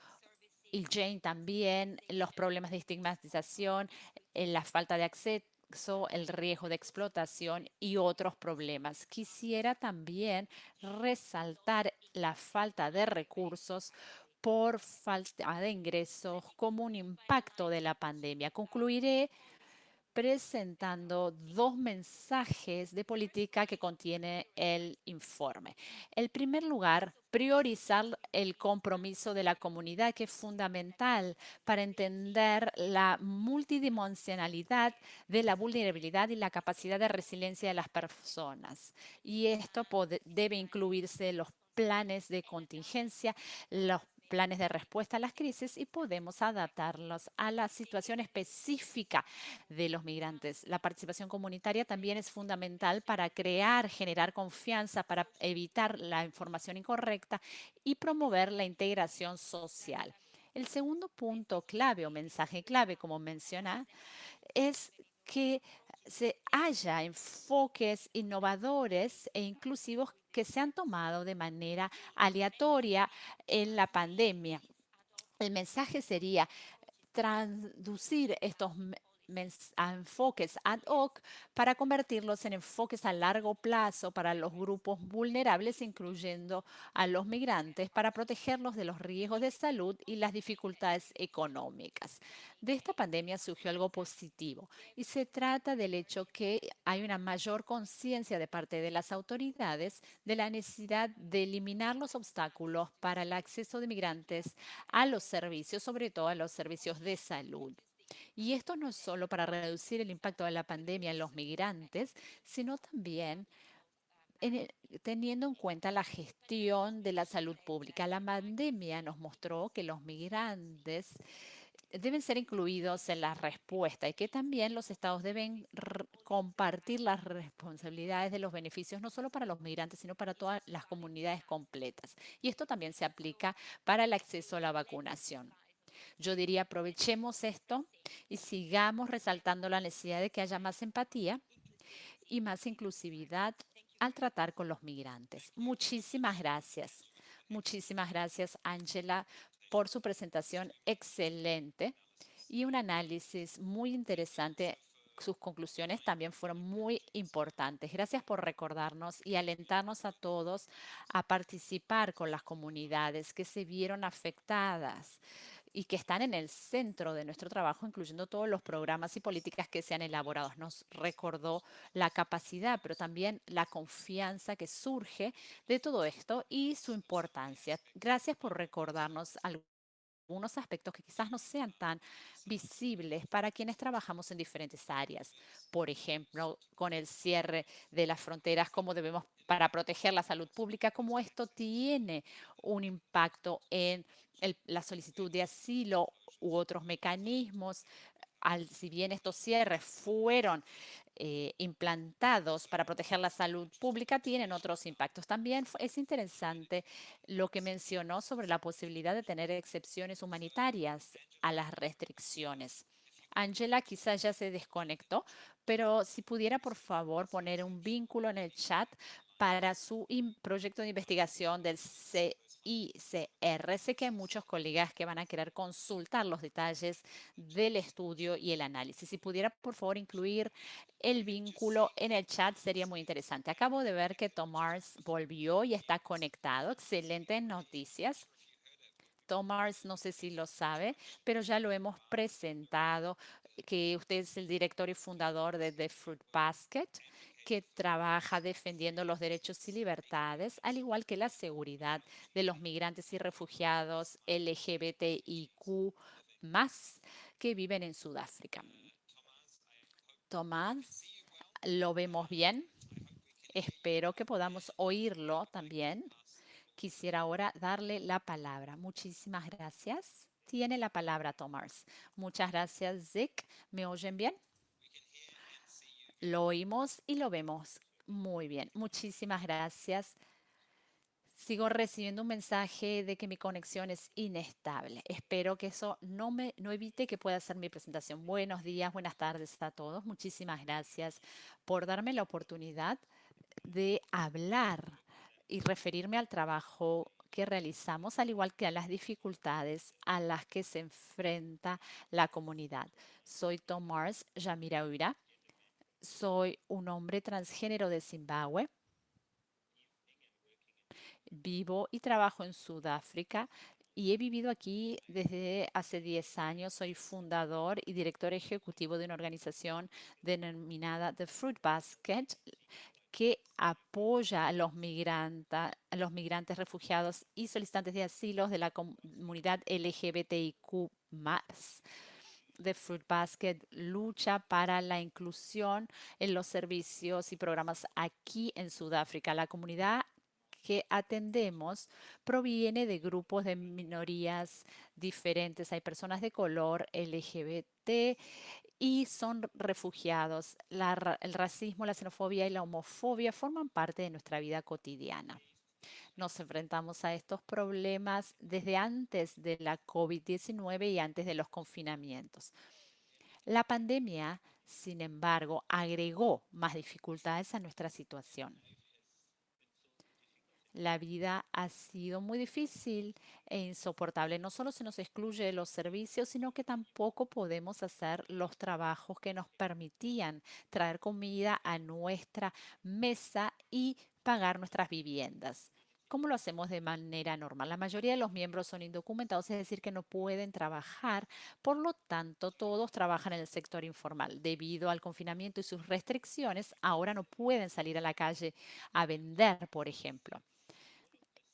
C: y Jane también, los problemas de estigmatización, la falta de acceso, el riesgo de explotación y otros problemas. Quisiera también resaltar la falta de recursos por falta de ingresos como un impacto de la pandemia. Concluiré presentando dos mensajes de política que contiene el informe. En primer lugar, priorizar el compromiso de la comunidad, que es fundamental para entender la multidimensionalidad de la vulnerabilidad y la capacidad de resiliencia de las personas. Y esto debe incluirse los planes de contingencia, los planes de respuesta a las crisis, y podemos adaptarlos a la situación específica de los migrantes. La participación comunitaria también es fundamental para generar confianza, para evitar la información incorrecta y promover la integración social. El segundo punto clave o mensaje clave, como menciona, es que se haya enfoques innovadores e inclusivos que se han tomado de manera aleatoria en la pandemia. El mensaje sería traducir estos enfoques ad hoc para convertirlos en enfoques a largo plazo para los grupos vulnerables, incluyendo a los migrantes, para protegerlos de los riesgos de salud y las dificultades económicas. De esta pandemia surgió algo positivo, y se trata del hecho que hay una mayor conciencia de parte de las autoridades de la necesidad de eliminar los obstáculos para el acceso de migrantes a los servicios, sobre todo a los servicios de salud. Y esto no es solo para reducir el impacto de la pandemia en los migrantes, sino también teniendo en cuenta la gestión de la salud pública. La pandemia nos mostró que los migrantes deben ser incluidos en la respuesta y que también los estados deben compartir las responsabilidades de los beneficios, no solo para los migrantes, sino para todas las comunidades completas. Y esto también se aplica para el acceso a la vacunación. Yo diría, aprovechemos esto y sigamos resaltando la necesidad de que haya más empatía y más inclusividad al tratar con los migrantes. Muchísimas gracias. Muchísimas gracias, Ángela, por su presentación excelente y un análisis muy interesante. Sus conclusiones también fueron muy importantes. Gracias por recordarnos y alentarnos a todos a participar con las comunidades que se vieron afectadas y que están en el centro de nuestro trabajo, incluyendo todos los programas y políticas que se han elaborado. Nos recordó la capacidad, pero también la confianza que surge de todo esto y su importancia. Gracias por recordarnos algo algunos aspectos que quizás no sean tan visibles para quienes trabajamos en diferentes áreas. Por ejemplo, con el cierre de las fronteras, cómo debemos para proteger la salud pública, cómo esto tiene un impacto en la solicitud de asilo u otros mecanismos. Si bien estos cierres fueron implantados para proteger la salud pública, tienen otros impactos. También es interesante lo que mencionó sobre la posibilidad de tener excepciones humanitarias a las restricciones. Angela quizás ya se desconectó, pero si pudiera, por favor, poner un vínculo en el chat para su proyecto de investigación del CICR. Sé que hay muchos colegas que van a querer consultar los detalles del estudio y el análisis. Si pudiera, por favor, incluir el vínculo en el chat, sería muy interesante. Acabo de ver que Tomás volvió y está conectado. Excelentes noticias. Tomás, no sé si lo sabe, pero ya lo hemos presentado, que usted es el director y fundador de The Fruit Basket, que trabaja defendiendo los derechos y libertades, al igual que la seguridad de los migrantes y refugiados LGBTIQ más que viven en Sudáfrica. Tomás, ¿lo vemos bien? Espero que podamos oírlo también. Quisiera ahora darle la palabra. Muchísimas gracias. Tiene la palabra Tomás. Muchas gracias, Zick. ¿Me oyen bien? Lo oímos y lo vemos muy bien. Muchísimas gracias. Sigo recibiendo un mensaje de que mi conexión es inestable. Espero que eso no evite que pueda hacer mi presentación. Buenos días, buenas tardes a todos. Muchísimas gracias por darme la oportunidad de hablar y referirme al trabajo que realizamos, al igual que a las dificultades a las que se enfrenta la comunidad. Soy Tomás Yamiraoira. Soy un hombre transgénero de Zimbabue. Vivo y trabajo en Sudáfrica y he vivido aquí desde hace 10 años. Soy fundador y director ejecutivo de una organización denominada The Fruit Basket, que apoya a los migrantes, refugiados y solicitantes de asilo de la comunidad LGBTIQ+. The Fruit Basket lucha para la inclusión en los servicios y programas aquí en Sudáfrica. La comunidad que atendemos proviene de grupos de minorías diferentes. Hay personas de color, LGBT y son refugiados. El racismo, la xenofobia y la homofobia forman parte de nuestra vida cotidiana. Nos enfrentamos a estos problemas desde antes de la COVID-19 y antes de los confinamientos. La pandemia, sin embargo, agregó más dificultades a nuestra situación. La vida ha sido muy difícil e insoportable. No solo se nos excluye de los servicios, sino que tampoco podemos hacer los trabajos que nos permitían traer comida a nuestra mesa y pagar nuestras viviendas. ¿Cómo lo hacemos de manera normal? La mayoría de los miembros son indocumentados, es decir, que no pueden trabajar. Por lo tanto, todos trabajan en el sector informal. Debido al confinamiento y sus restricciones, ahora no pueden salir a la calle a vender, por ejemplo.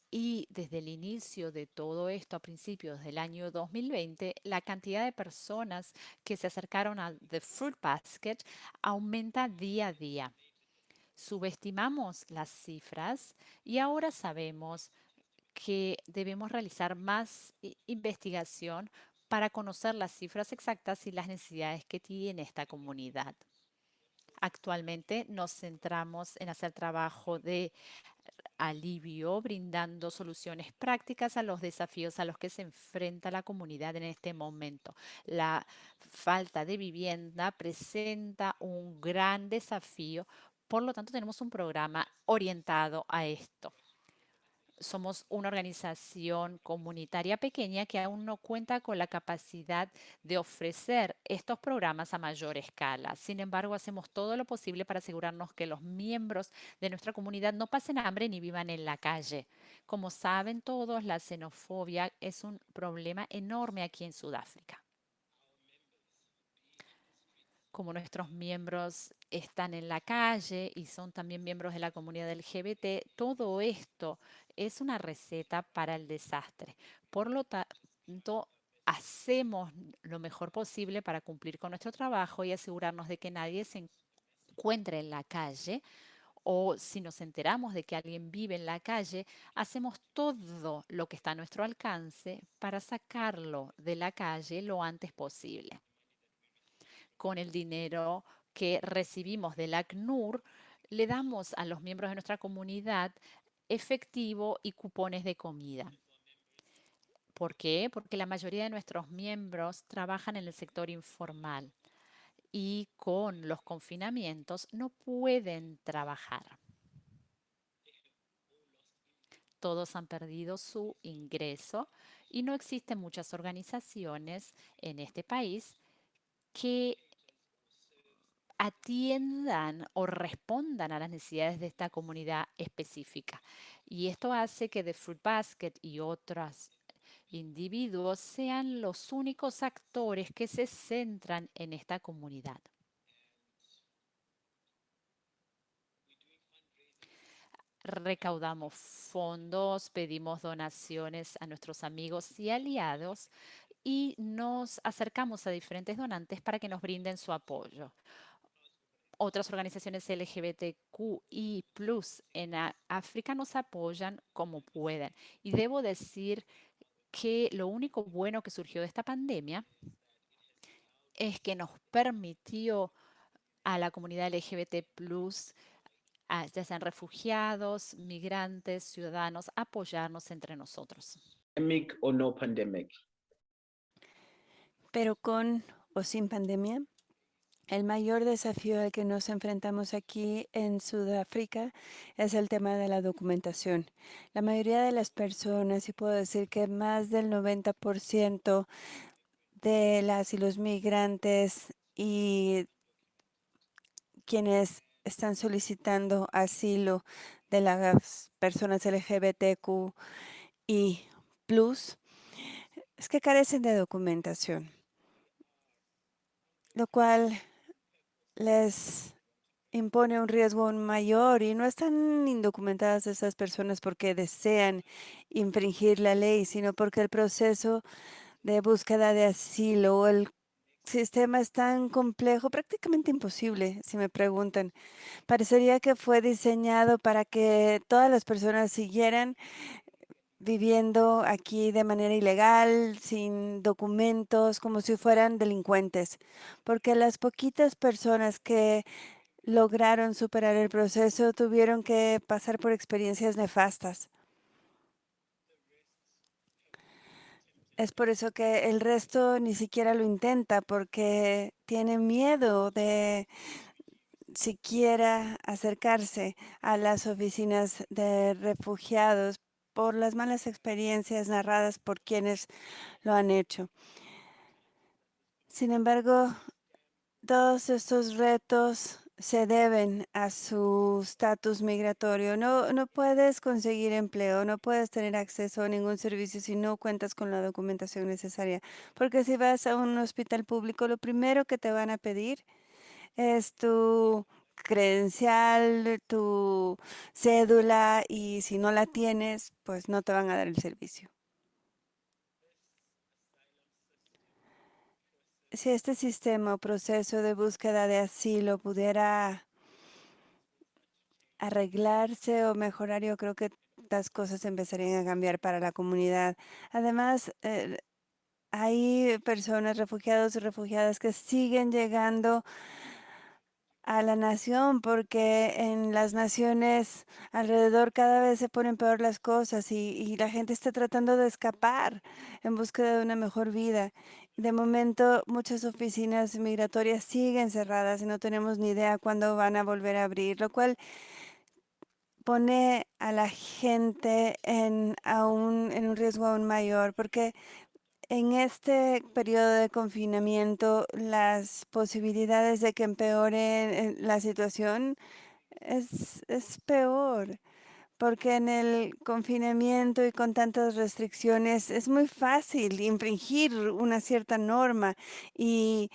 C: Y desde el inicio de todo esto, a principios del año 2020, la cantidad de personas que se acercaron a The Fruit Basket aumenta día a día. Subestimamos las cifras y ahora sabemos que debemos realizar más investigación para conocer las cifras exactas y las necesidades que tiene esta comunidad. Actualmente nos centramos en hacer trabajo de alivio, brindando soluciones prácticas a los desafíos a los que se enfrenta la comunidad en este momento. La falta de vivienda presenta un gran desafío, por lo tanto tenemos un programa orientado a esto. Somos una organización comunitaria pequeña que aún no cuenta con la capacidad de ofrecer estos programas a mayor escala. Sin embargo, hacemos todo lo posible para asegurarnos que los miembros de nuestra comunidad no pasen hambre ni vivan en la calle. Como saben todos, la xenofobia es un problema enorme aquí en Sudáfrica. Como nuestros miembros están en la calle y son también miembros de la comunidad LGBT, todo esto es una receta para el desastre. Por lo tanto, hacemos lo mejor posible para cumplir con nuestro trabajo y asegurarnos de que nadie se encuentre en la calle, o si nos enteramos de que alguien vive en la calle, hacemos todo lo que está a nuestro alcance para sacarlo de la calle lo antes posible. Con el dinero que recibimos del ACNUR, le damos a los miembros de nuestra comunidad efectivo y cupones de comida. ¿Por qué? Porque la mayoría de nuestros miembros trabajan en el sector informal y con los confinamientos no pueden trabajar. Todos han perdido su ingreso y no existen muchas organizaciones en este país que atiendan o respondan a las necesidades de esta comunidad específica. Y esto hace que The Fruit Basket y otros individuos sean los únicos actores que se centran en esta comunidad. Recaudamos fondos, pedimos donaciones a nuestros amigos y aliados y nos acercamos a diferentes donantes para que nos brinden su apoyo. Otras organizaciones LGBTQI+ en África nos apoyan como pueden. Y debo decir que lo único bueno que surgió de esta pandemia es que nos permitió a la comunidad LGBT+, ya sean refugiados, migrantes, ciudadanos, apoyarnos entre nosotros.
D: Pandemic or no pandemic?
A: Pero con o sin pandemia, el mayor desafío al que nos enfrentamos aquí en Sudáfrica es el tema de la documentación. La mayoría de las personas, y puedo decir que más del 90% de las y los migrantes y quienes están solicitando asilo de las personas LGBTQ y plus, es que carecen de documentación, lo cual les impone un riesgo aún mayor y no están indocumentadas esas personas porque desean infringir la ley, sino porque el proceso de búsqueda de asilo o el sistema es tan complejo, prácticamente imposible, si me preguntan. Parecería que fue diseñado para que todas las personas siguieran viviendo aquí de manera ilegal, sin documentos, como si fueran delincuentes, porque las poquitas personas que lograron superar el proceso tuvieron que pasar por experiencias nefastas. Es por eso que el resto ni siquiera lo intenta, porque tiene miedo de siquiera acercarse a las oficinas de refugiados por las malas experiencias narradas por quienes lo han hecho. Sin embargo, todos estos retos se deben a su estatus migratorio. No puedes conseguir empleo, no puedes tener acceso a ningún servicio si no cuentas con la documentación necesaria. Porque si vas a un hospital público, lo primero que te van a pedir es tu credencial, tu cédula, y si no la tienes, pues no te van a dar el servicio. Si este sistema o proceso de búsqueda de asilo pudiera arreglarse o mejorar, yo creo que las cosas empezarían a cambiar para la comunidad. Además, hay personas, refugiados y refugiadas, que siguen llegando a la nación porque en las naciones alrededor cada vez se ponen peor las cosas y la gente está tratando de escapar en búsqueda de una mejor vida. De momento, muchas oficinas migratorias siguen cerradas y no tenemos ni idea cuándo van a volver a abrir, lo cual pone a la gente en un riesgo aún mayor, porque en este periodo de confinamiento, las posibilidades de que empeore la situación es peor, porque en el confinamiento y con tantas restricciones es muy fácil infringir una cierta norma y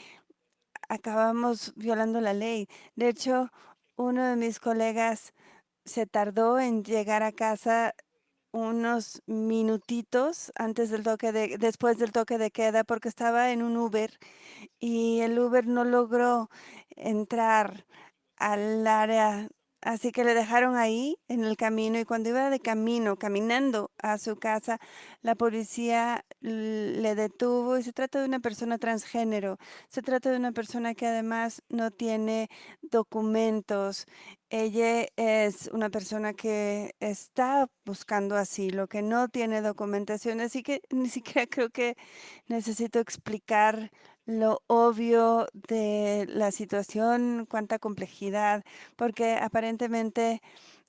A: acabamos violando la ley. De hecho, uno de mis colegas se tardó en llegar a casa unos minutitos después del toque de queda porque estaba en un Uber y el Uber no logró entrar al área, así que le dejaron ahí en el camino y cuando iba de camino, caminando a su casa, la policía le detuvo y se trata de una persona transgénero, se trata de una persona que además no tiene documentos. Ella es una persona que está buscando asilo, que no tiene documentación, así que ni siquiera creo que necesito explicar lo obvio de la situación, cuánta complejidad, porque aparentemente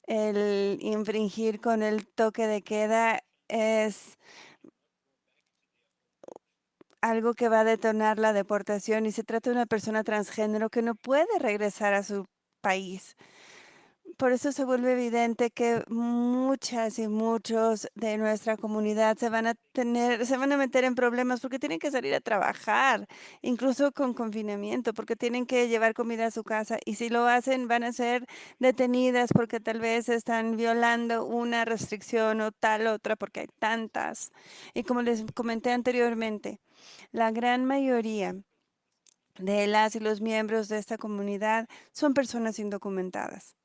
A: el infringir con el toque de queda es algo que va a detonar la deportación y se trata de una persona transgénero que no puede regresar a su país. Por eso se vuelve evidente que muchas y muchos de nuestra comunidad se van a meter en problemas porque tienen que salir a trabajar, incluso con confinamiento, porque tienen que llevar comida a su casa y si lo hacen van a ser detenidas porque tal vez están violando una restricción o tal otra, porque hay tantas. Y como les comenté anteriormente, la gran mayoría de las y los miembros de esta comunidad son personas indocumentadas.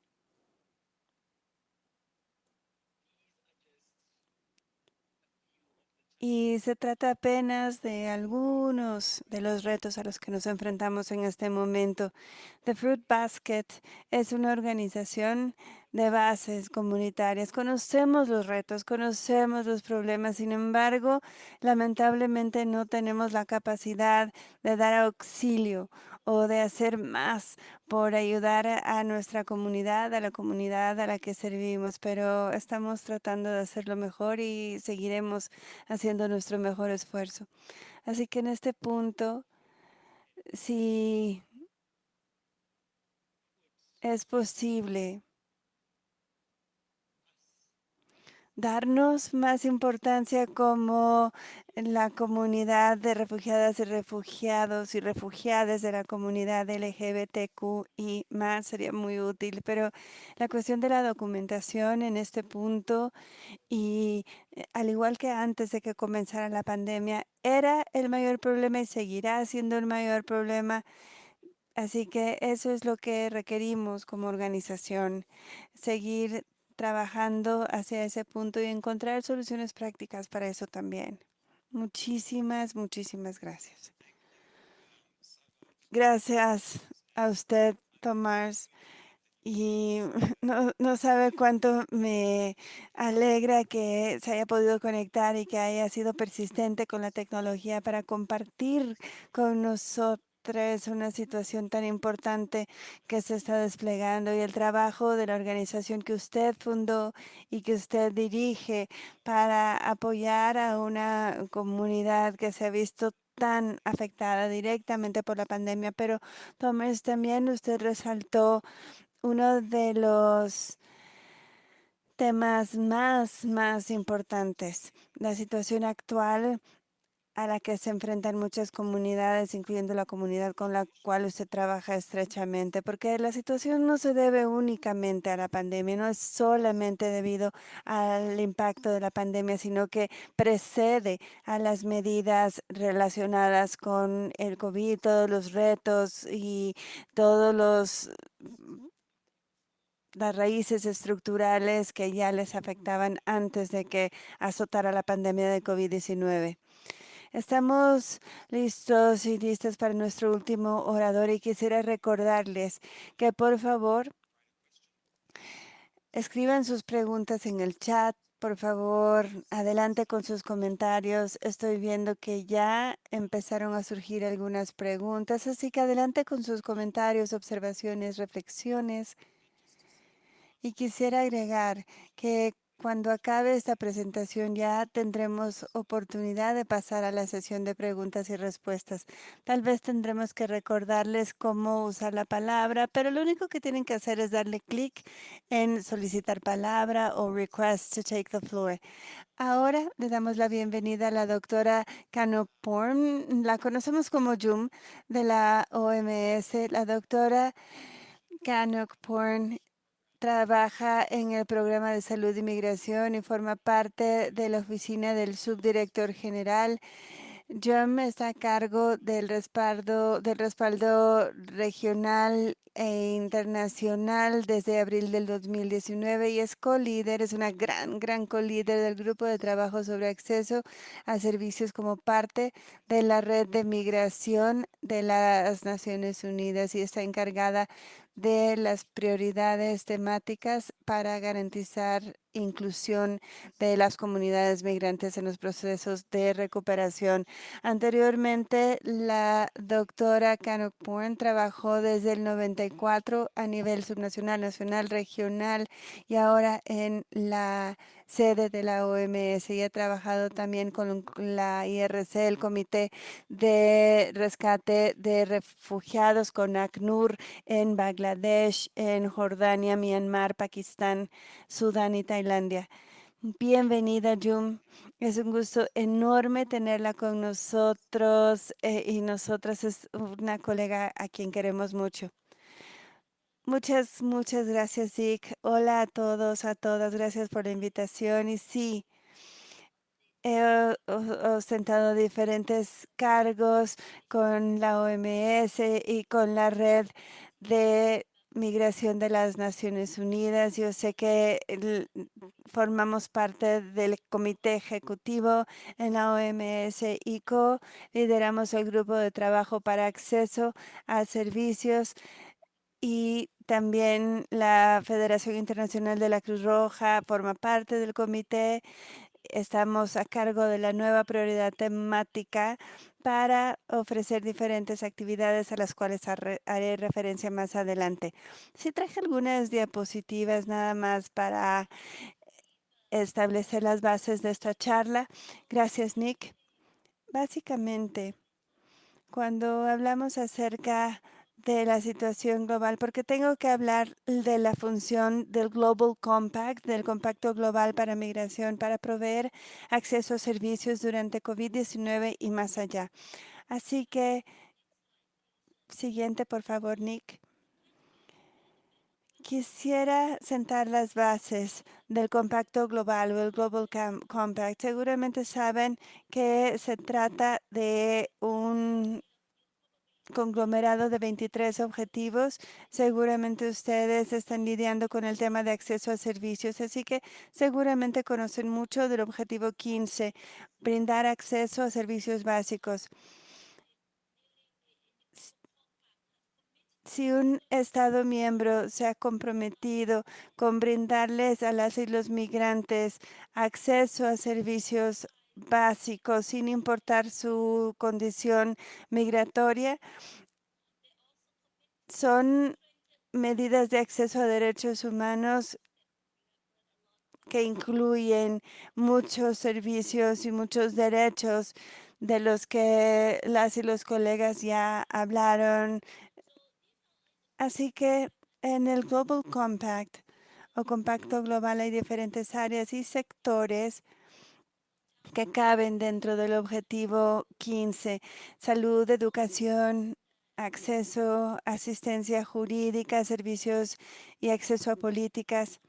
A: Y se trata apenas de algunos de los retos a los que nos enfrentamos en este momento. The Fruit Basket es una organización de bases comunitarias. Conocemos los retos, conocemos los problemas, sin embargo, lamentablemente no tenemos la capacidad de dar auxilio o de hacer más por ayudar a nuestra comunidad, a la comunidad a la que servimos, pero estamos tratando de hacerlo mejor y seguiremos haciendo nuestro mejor esfuerzo. Así que en este punto, si es posible darnos más importancia como la comunidad de refugiadas y refugiados y refugiadas de la comunidad LGBTQ y más sería muy útil, pero la cuestión de la documentación en este punto y al igual que antes de que comenzara la pandemia, era el mayor problema y seguirá siendo el mayor problema. Así que eso es lo que requerimos como organización, seguir trabajando hacia ese punto y encontrar soluciones prácticas para eso también. Muchísimas, muchísimas gracias. Gracias a usted, Tomás. Y no sabe cuánto me alegra que se haya podido conectar y que haya sido persistente con la tecnología para compartir con nosotros una situación tan importante que se está desplegando y el trabajo de la organización que usted fundó y que usted dirige para apoyar a una comunidad que se ha visto tan afectada directamente por la pandemia. Pero, Tomás, también usted resaltó uno de los temas más importantes, la situación actual a la que se enfrentan muchas comunidades, incluyendo la comunidad con la cual usted trabaja estrechamente, porque la situación no se debe únicamente a la pandemia, no es solamente debido al impacto de la pandemia, sino que precede a las medidas relacionadas con el COVID, todos los retos y todos las raíces estructurales que ya les afectaban antes de que azotara la pandemia de COVID-19. Estamos listos y listas para nuestro último orador y quisiera recordarles que por favor escriban sus preguntas en el chat. Por favor, adelante con sus comentarios. Estoy viendo que ya empezaron a surgir algunas preguntas, así que adelante con sus comentarios, observaciones, reflexiones. Y quisiera agregar que cuando acabe esta presentación ya tendremos oportunidad de pasar a la sesión de preguntas y respuestas. Tal vez tendremos que recordarles cómo usar la palabra, pero lo único que tienen que hacer es darle clic en solicitar palabra o request to take the floor. Ahora le damos la bienvenida a la doctora Canoporn. La conocemos como Jum de la OMS. La doctora Canoporn trabaja en el programa de salud y migración y forma parte de la oficina del subdirector general. John está a cargo del respaldo regional e internacional desde abril del 2019 y es co-líder, es una gran co-líder del grupo de trabajo sobre acceso a servicios como parte de la red de migración de las Naciones Unidas y está encargada de las prioridades temáticas para garantizar inclusión de las comunidades migrantes en los procesos de recuperación. Anteriormente, la doctora Cannock Bourne trabajó desde el 94 a nivel subnacional, nacional, regional y ahora en la sede de la OMS y ha trabajado también con la IRC, el Comité de Rescate de Refugiados, con ACNUR en Bangladesh, en Jordania, Myanmar, Pakistán, Sudán y Tailandia. Bienvenida, Jum. Es un gusto enorme tenerla con nosotros y nosotras es una colega a quien queremos mucho. Muchas gracias, Zeke. Hola a todos, a todas. Gracias por la invitación. Y sí, he ostentado diferentes cargos con la OMS y con la red de migración de las Naciones Unidas. Yo sé que formamos parte del comité ejecutivo en la OMS y lideramos el grupo de trabajo para acceso a servicios y también la Federación Internacional de la Cruz Roja forma parte del comité. Estamos a cargo de la nueva prioridad temática para ofrecer diferentes actividades a las cuales haré referencia más adelante. Sí traje algunas diapositivas nada más para establecer las bases de esta charla. Gracias, Nick. Básicamente, cuando hablamos acerca de la situación global, porque tengo que hablar de la función del Global Compact, del Compacto Global para Migración, para proveer acceso a servicios durante COVID-19 y más allá. Así que, siguiente, por favor, Nick. Quisiera sentar las bases del Compacto Global o el Global Compact. Seguramente saben que se trata de un conglomerado de 23 objetivos. Seguramente ustedes están lidiando con el tema de acceso a servicios, así que seguramente conocen mucho del objetivo 15, brindar acceso a servicios básicos. Si un Estado miembro se ha comprometido con brindarles a las y los migrantes acceso a servicios básicos sin importar su condición migratoria, son medidas de acceso a derechos humanos que incluyen muchos servicios y muchos derechos de los que las y los colegas ya hablaron. Así que en el Global Compact o Compacto Global hay diferentes áreas y sectores que caben dentro del objetivo 15, salud, educación, acceso, asistencia jurídica, servicios y acceso a políticas.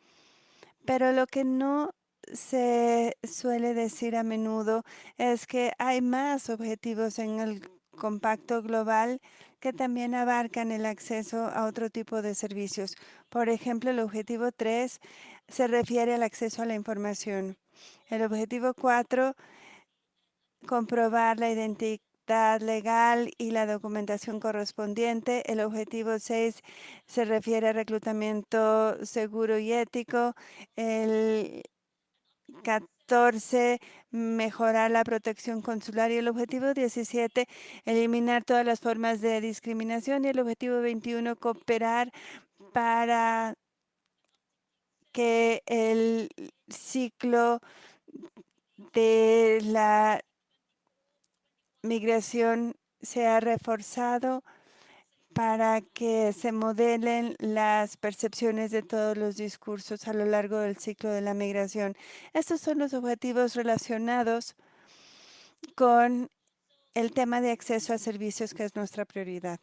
A: Pero lo que no se suele decir a menudo es que hay más objetivos en el compacto global que también abarcan el acceso a otro tipo de servicios. Por ejemplo, el objetivo 3 se refiere al acceso a la información. El objetivo 4, comprobar la identidad legal y la documentación correspondiente. El objetivo 6 se refiere a reclutamiento seguro y ético. El 14, mejorar la protección consular. Y el objetivo 17, eliminar todas las formas de discriminación. Y el objetivo 21, cooperar para que el ciclo de la migración sea reforzado para que se modelen las percepciones de todos los discursos a lo largo del ciclo de la migración. Estos son los objetivos relacionados con el tema de acceso a servicios, que es nuestra prioridad.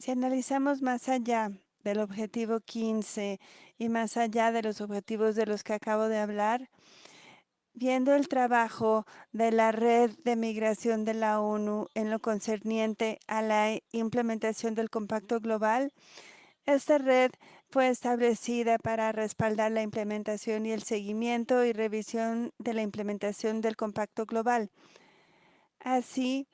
A: Si analizamos más allá del objetivo 15 y más allá de los objetivos de los que acabo de hablar, viendo el trabajo de la Red de Migración de la ONU en lo concerniente a la implementación del Compacto Global, esta red fue establecida para respaldar la implementación y el seguimiento y revisión de la implementación del Compacto Global. Así,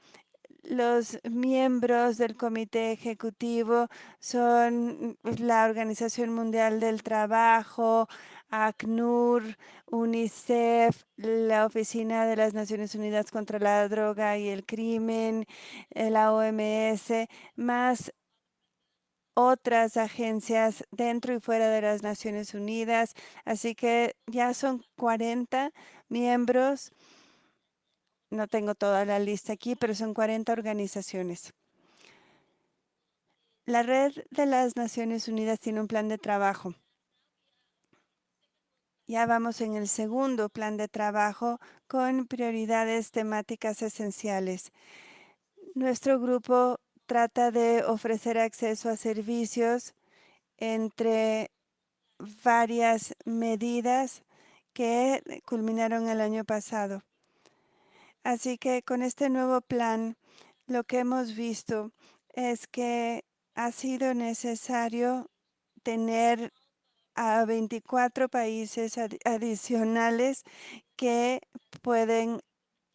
A: los miembros del comité ejecutivo son la Organización Mundial del Trabajo, ACNUR, UNICEF, la Oficina de las Naciones Unidas contra la Droga y el Crimen, la OMS, más otras agencias dentro y fuera de las Naciones Unidas. Así que ya son 40 miembros. No tengo toda la lista aquí, pero son 40 organizaciones. La Red de las Naciones Unidas tiene un plan de trabajo. Ya vamos en el segundo plan de trabajo con prioridades temáticas esenciales. Nuestro grupo trata de ofrecer acceso a servicios entre varias medidas que culminaron el año pasado. Así que con este nuevo plan, lo que hemos visto es que ha sido necesario tener a 24 países adicionales que pueden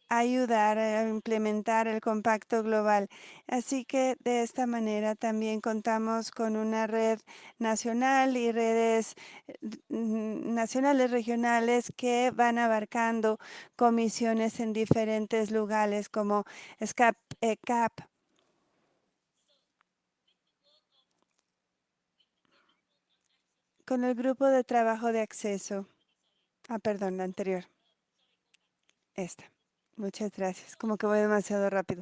A: ayudar a implementar el Compacto Global. Así que de esta manera también contamos con una red nacional y redes nacionales, regionales que van abarcando comisiones en diferentes lugares como SCAP, ECAP. Con el grupo de trabajo de acceso. Perdón, la anterior. Esta. Muchas gracias. Como que voy demasiado rápido.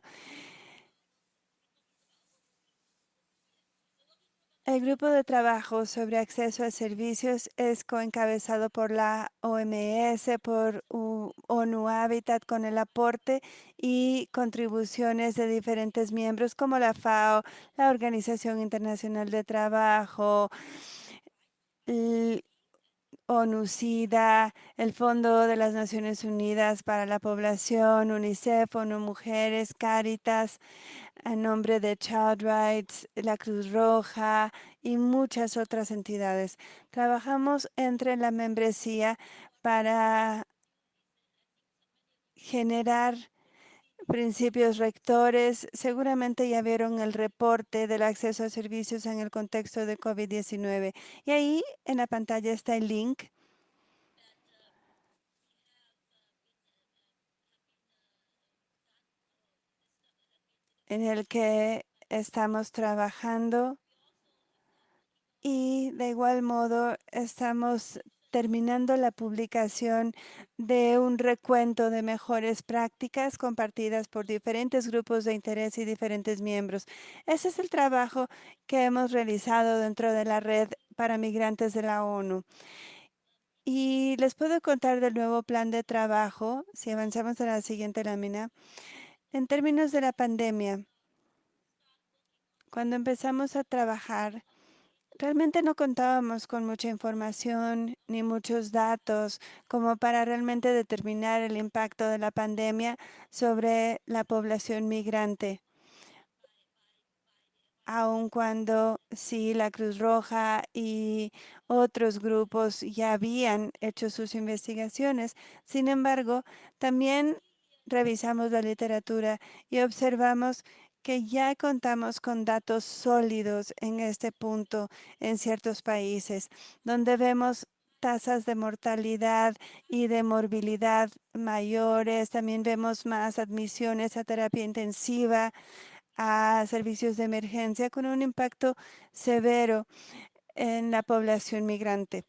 A: El grupo de trabajo sobre acceso a servicios es coencabezado por la OMS, por ONU Habitat, con el aporte y contribuciones de diferentes miembros como la FAO, la Organización Internacional de Trabajo, ONU-SIDA, el Fondo de las Naciones Unidas para la Población, UNICEF, ONU Mujeres, Cáritas, a nombre de Child Rights, la Cruz Roja y muchas otras entidades. Trabajamos entre la membresía para generar principios rectores. Seguramente ya vieron el reporte del acceso a servicios en el contexto de COVID-19. Y ahí en la pantalla está el link. En el que estamos trabajando y de igual modo estamos terminando la publicación de un recuento de mejores prácticas compartidas por diferentes grupos de interés y diferentes miembros. Ese es el trabajo que hemos realizado dentro de la red para migrantes de la ONU. Y les puedo contar del nuevo plan de trabajo, si avanzamos a la siguiente lámina. En términos de la pandemia, cuando empezamos a trabajar, realmente no contábamos con mucha información ni muchos datos como para realmente determinar el impacto de la pandemia sobre la población migrante. Aun cuando sí, la Cruz Roja y otros grupos ya habían hecho sus investigaciones. Sin embargo, también revisamos la literatura y observamos que ya contamos con datos sólidos en este punto en ciertos países, donde vemos tasas de mortalidad y de morbilidad mayores. También vemos más admisiones a terapia intensiva, a servicios de emergencia con un impacto severo en la población migrante.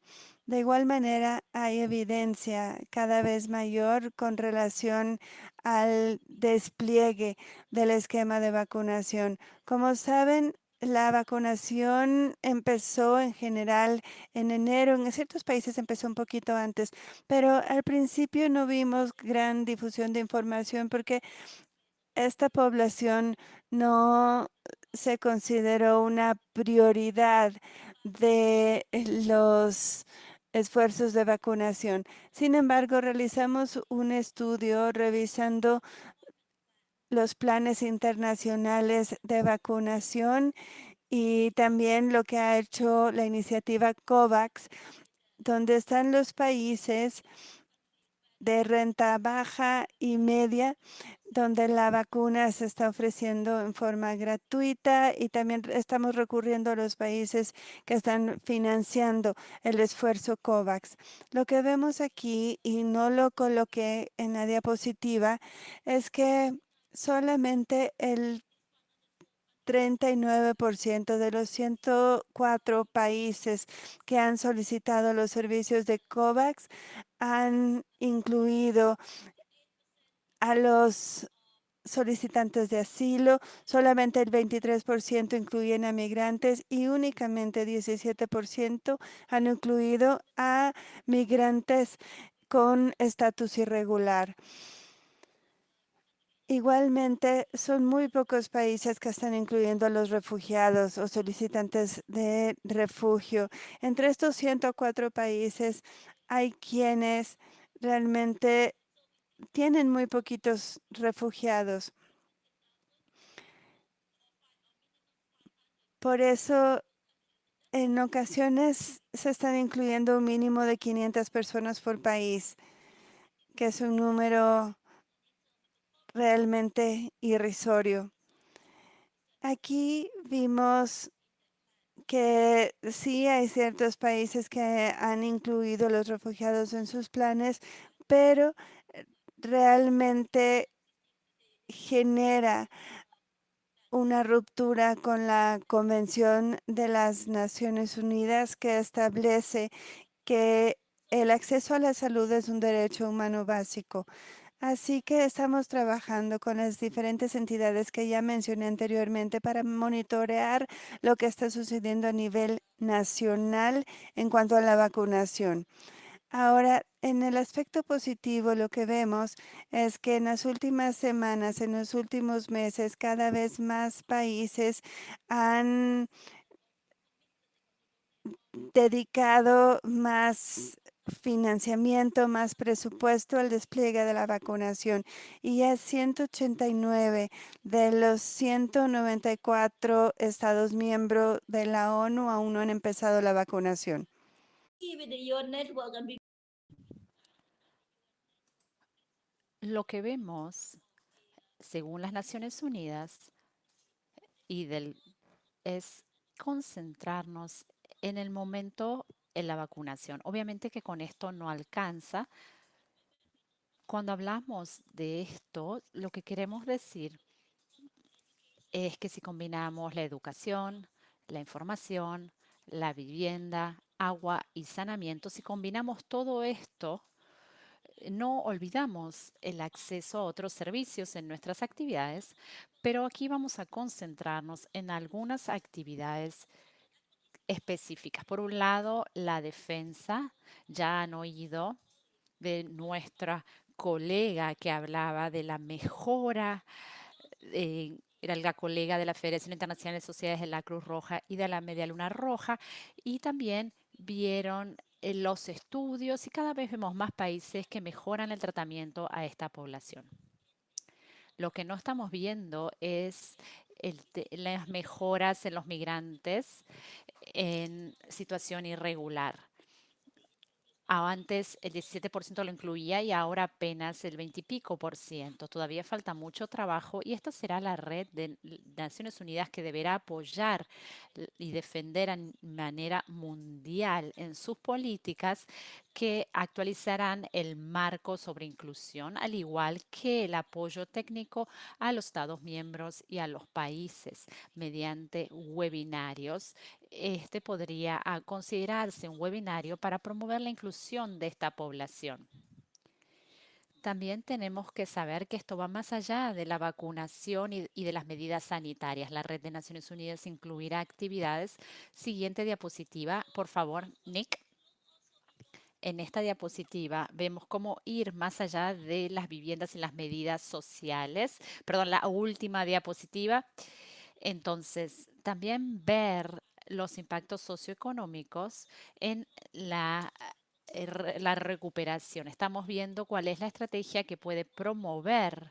A: De igual manera, hay evidencia cada vez mayor con relación al despliegue del esquema de vacunación. Como saben, la vacunación empezó en general en enero, en ciertos países empezó un poquito antes, pero al principio no vimos gran difusión de información porque esta población no se consideró una prioridad de los esfuerzos de vacunación. Sin embargo, realizamos un estudio revisando los planes internacionales de vacunación y también lo que ha hecho la iniciativa COVAX, donde están los países de renta baja y media, donde la vacuna se está ofreciendo en forma gratuita, y también estamos recurriendo a los países que están financiando el esfuerzo COVAX. Lo que vemos aquí, y no lo coloqué en la diapositiva, es que solamente el 39% de los 104 países que han solicitado los servicios de COVAX han incluido a los solicitantes de asilo. Solamente el 23% incluyen a migrantes y únicamente 17% han incluido a migrantes con estatus irregular. Igualmente, son muy pocos países que están incluyendo a los refugiados o solicitantes de refugio. Entre estos 104 países hay quienes realmente tienen muy poquitos refugiados. Por eso, en ocasiones se están incluyendo un mínimo de 500 personas por país, que es un número realmente irrisorio. Aquí vimos que sí hay ciertos países que han incluido a los refugiados en sus planes, pero realmente genera una ruptura con la Convención de las Naciones Unidas, que establece que el acceso a la salud es un derecho humano básico. Así que estamos trabajando con las diferentes entidades que ya mencioné anteriormente para monitorear lo que está sucediendo a nivel nacional en cuanto a la vacunación. Ahora, en el aspecto positivo, lo que vemos es que en las últimas semanas, en los últimos meses, cada vez más países han dedicado más financiamiento, más presupuesto al despliegue de la vacunación, y ya 189 de los 194 estados miembros de la ONU aún no han empezado la vacunación.
C: Lo que vemos, según las Naciones Unidas, es concentrarnos en el momento en la vacunación. Obviamente que con esto no alcanza. Cuando hablamos de esto, lo que queremos decir es que si combinamos la educación, la información, la vivienda, agua y saneamiento, si combinamos todo esto, no olvidamos el acceso a otros servicios en nuestras actividades, pero aquí vamos a concentrarnos en algunas actividades específicas. Por un lado, la defensa. Ya han oído de nuestra colega que hablaba de la mejora, era la colega de la Federación Internacional de Sociedades de la Cruz Roja y de la Media Luna Roja, y también vieron los estudios, y cada vez vemos más países que mejoran el tratamiento a esta población. Lo que no estamos viendo es las mejoras en los migrantes en situación irregular. Antes el 17% lo incluía y ahora apenas el 20 y pico por ciento. Todavía falta mucho trabajo, y esta será la red de Naciones Unidas que deberá apoyar y defender de manera mundial en sus políticas, que actualizarán el marco sobre inclusión, al igual que el apoyo técnico a los Estados miembros y a los países mediante webinarios. Este podría considerarse un webinario para promover la inclusión de esta población. También tenemos que saber que esto va más allá de la vacunación y de las medidas sanitarias. La Red de Naciones Unidas incluirá actividades. Siguiente diapositiva, por favor, Nick. En esta diapositiva vemos cómo ir más allá de las viviendas y las medidas sociales. Perdón, la última diapositiva. Entonces, también ver los impactos socioeconómicos en la recuperación. Estamos viendo cuál es la estrategia que puede promover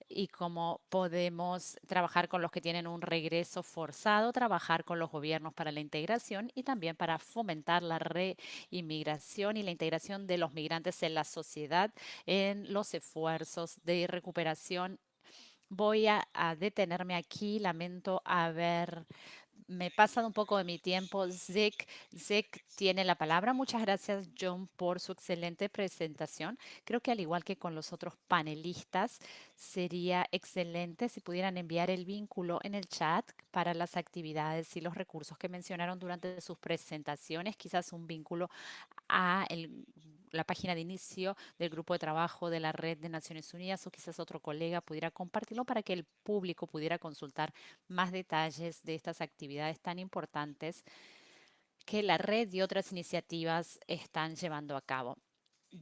C: y cómo podemos trabajar con los que tienen un regreso forzado, trabajar con los gobiernos para la integración y también para fomentar la reinmigración y la integración de los migrantes en la sociedad en los esfuerzos de recuperación. Voy a detenerme aquí. Lamento me he pasado un poco de mi tiempo. Zek tiene la palabra. Muchas gracias, John, por su excelente presentación. Creo que al igual que con los otros panelistas, sería excelente si pudieran enviar el vínculo en el chat para las actividades y los recursos que mencionaron durante sus presentaciones. Quizás un vínculo a la página de inicio del grupo de trabajo de la Red de Naciones Unidas o quizás otro colega pudiera compartirlo para que el público pudiera consultar más detalles de estas actividades tan importantes que la red y otras iniciativas están llevando a cabo.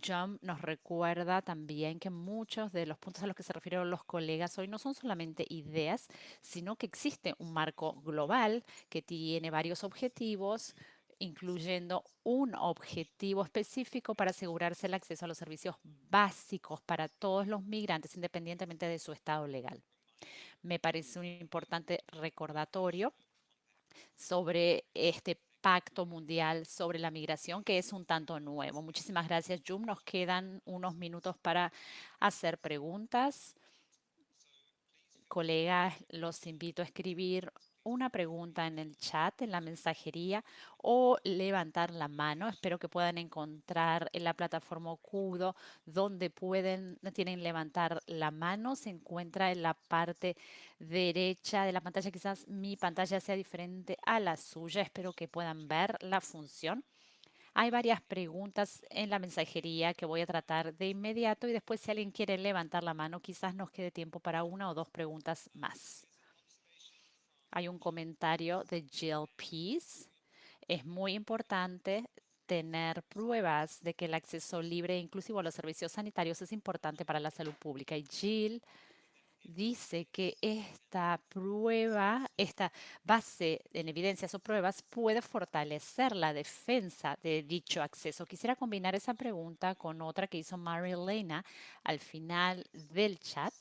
C: John nos recuerda también que muchos de los puntos a los que se refirieron los colegas hoy no son solamente ideas, sino que existe un marco global que tiene varios objetivos, incluyendo un objetivo específico para asegurarse el acceso a los servicios básicos para todos los migrantes, independientemente de su estado legal. Me parece un importante recordatorio sobre este pacto mundial sobre la migración, que es un tanto nuevo. Muchísimas gracias, Jum. Nos quedan unos minutos para hacer preguntas. Colegas, los invito a escribir una pregunta en el chat, en la mensajería o levantar la mano. Espero que puedan encontrar en la plataforma Kudo donde tienen levantar la mano. Se encuentra en la parte derecha de la pantalla. Quizás mi pantalla sea diferente a la suya. Espero que puedan ver la función. Hay varias preguntas en la mensajería que voy a tratar de inmediato y después si alguien quiere levantar la mano, quizás nos quede tiempo para una o dos preguntas más. Hay un comentario de Jill Peace. Es muy importante tener pruebas de que el acceso libre e inclusivo a los servicios sanitarios es importante para la salud pública. Y Jill dice que esta base en evidencias o pruebas puede fortalecer la defensa de dicho acceso. Quisiera combinar esa pregunta con otra que hizo Mary Elena al final del chat.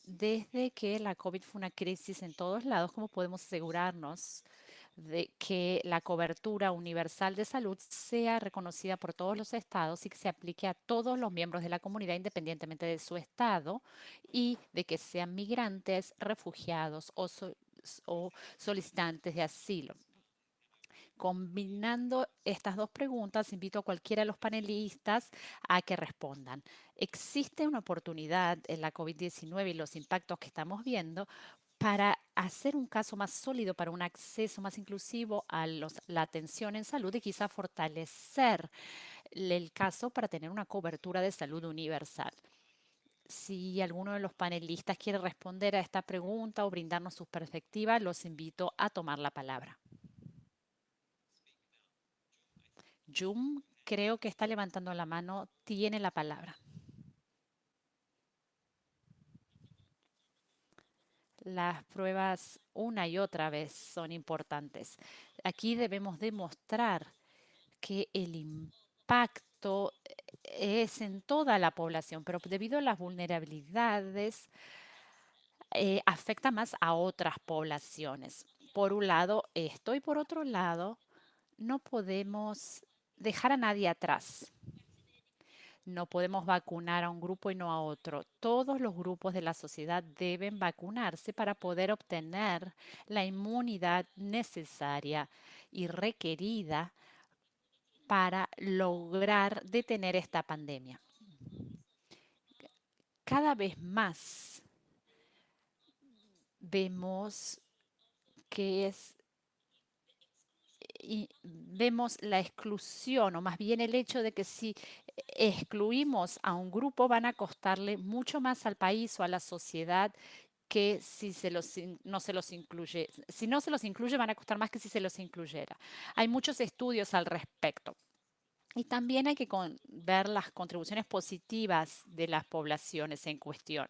C: Desde que la COVID fue una crisis en todos lados, ¿cómo podemos asegurarnos de que la cobertura universal de salud sea reconocida por todos los estados y que se aplique a todos los miembros de la comunidad independientemente de su estado y de que sean migrantes, refugiados o solicitantes de asilo? Combinando estas dos preguntas, invito a cualquiera de los panelistas a que respondan. ¿Existe una oportunidad en la COVID-19 y los impactos que estamos viendo para hacer un caso más sólido para un acceso más inclusivo a la atención en salud y quizá fortalecer el caso para tener una cobertura de salud universal? Si alguno de los panelistas quiere responder a esta pregunta o brindarnos sus perspectivas, los invito a tomar la palabra. Jum, creo que está levantando la mano, tiene la palabra. Las pruebas una y otra vez son importantes. Aquí debemos demostrar que el impacto es en toda la población, pero debido a las vulnerabilidades, afecta más a otras poblaciones. Por un lado, esto y por otro lado, no podemos dejar a nadie atrás. No podemos vacunar a un grupo y no a otro. Todos los grupos de la sociedad deben vacunarse para poder obtener la inmunidad necesaria y requerida para lograr detener esta pandemia. Cada vez más vemos que vemos la exclusión, o más bien el hecho de que si excluimos a un grupo van a costarle mucho más al país o a la sociedad que si no se los incluye. Si no se los incluye van a costar más que si se los incluyera. Hay muchos estudios al respecto. Y también hay que ver las contribuciones positivas de las poblaciones en cuestión.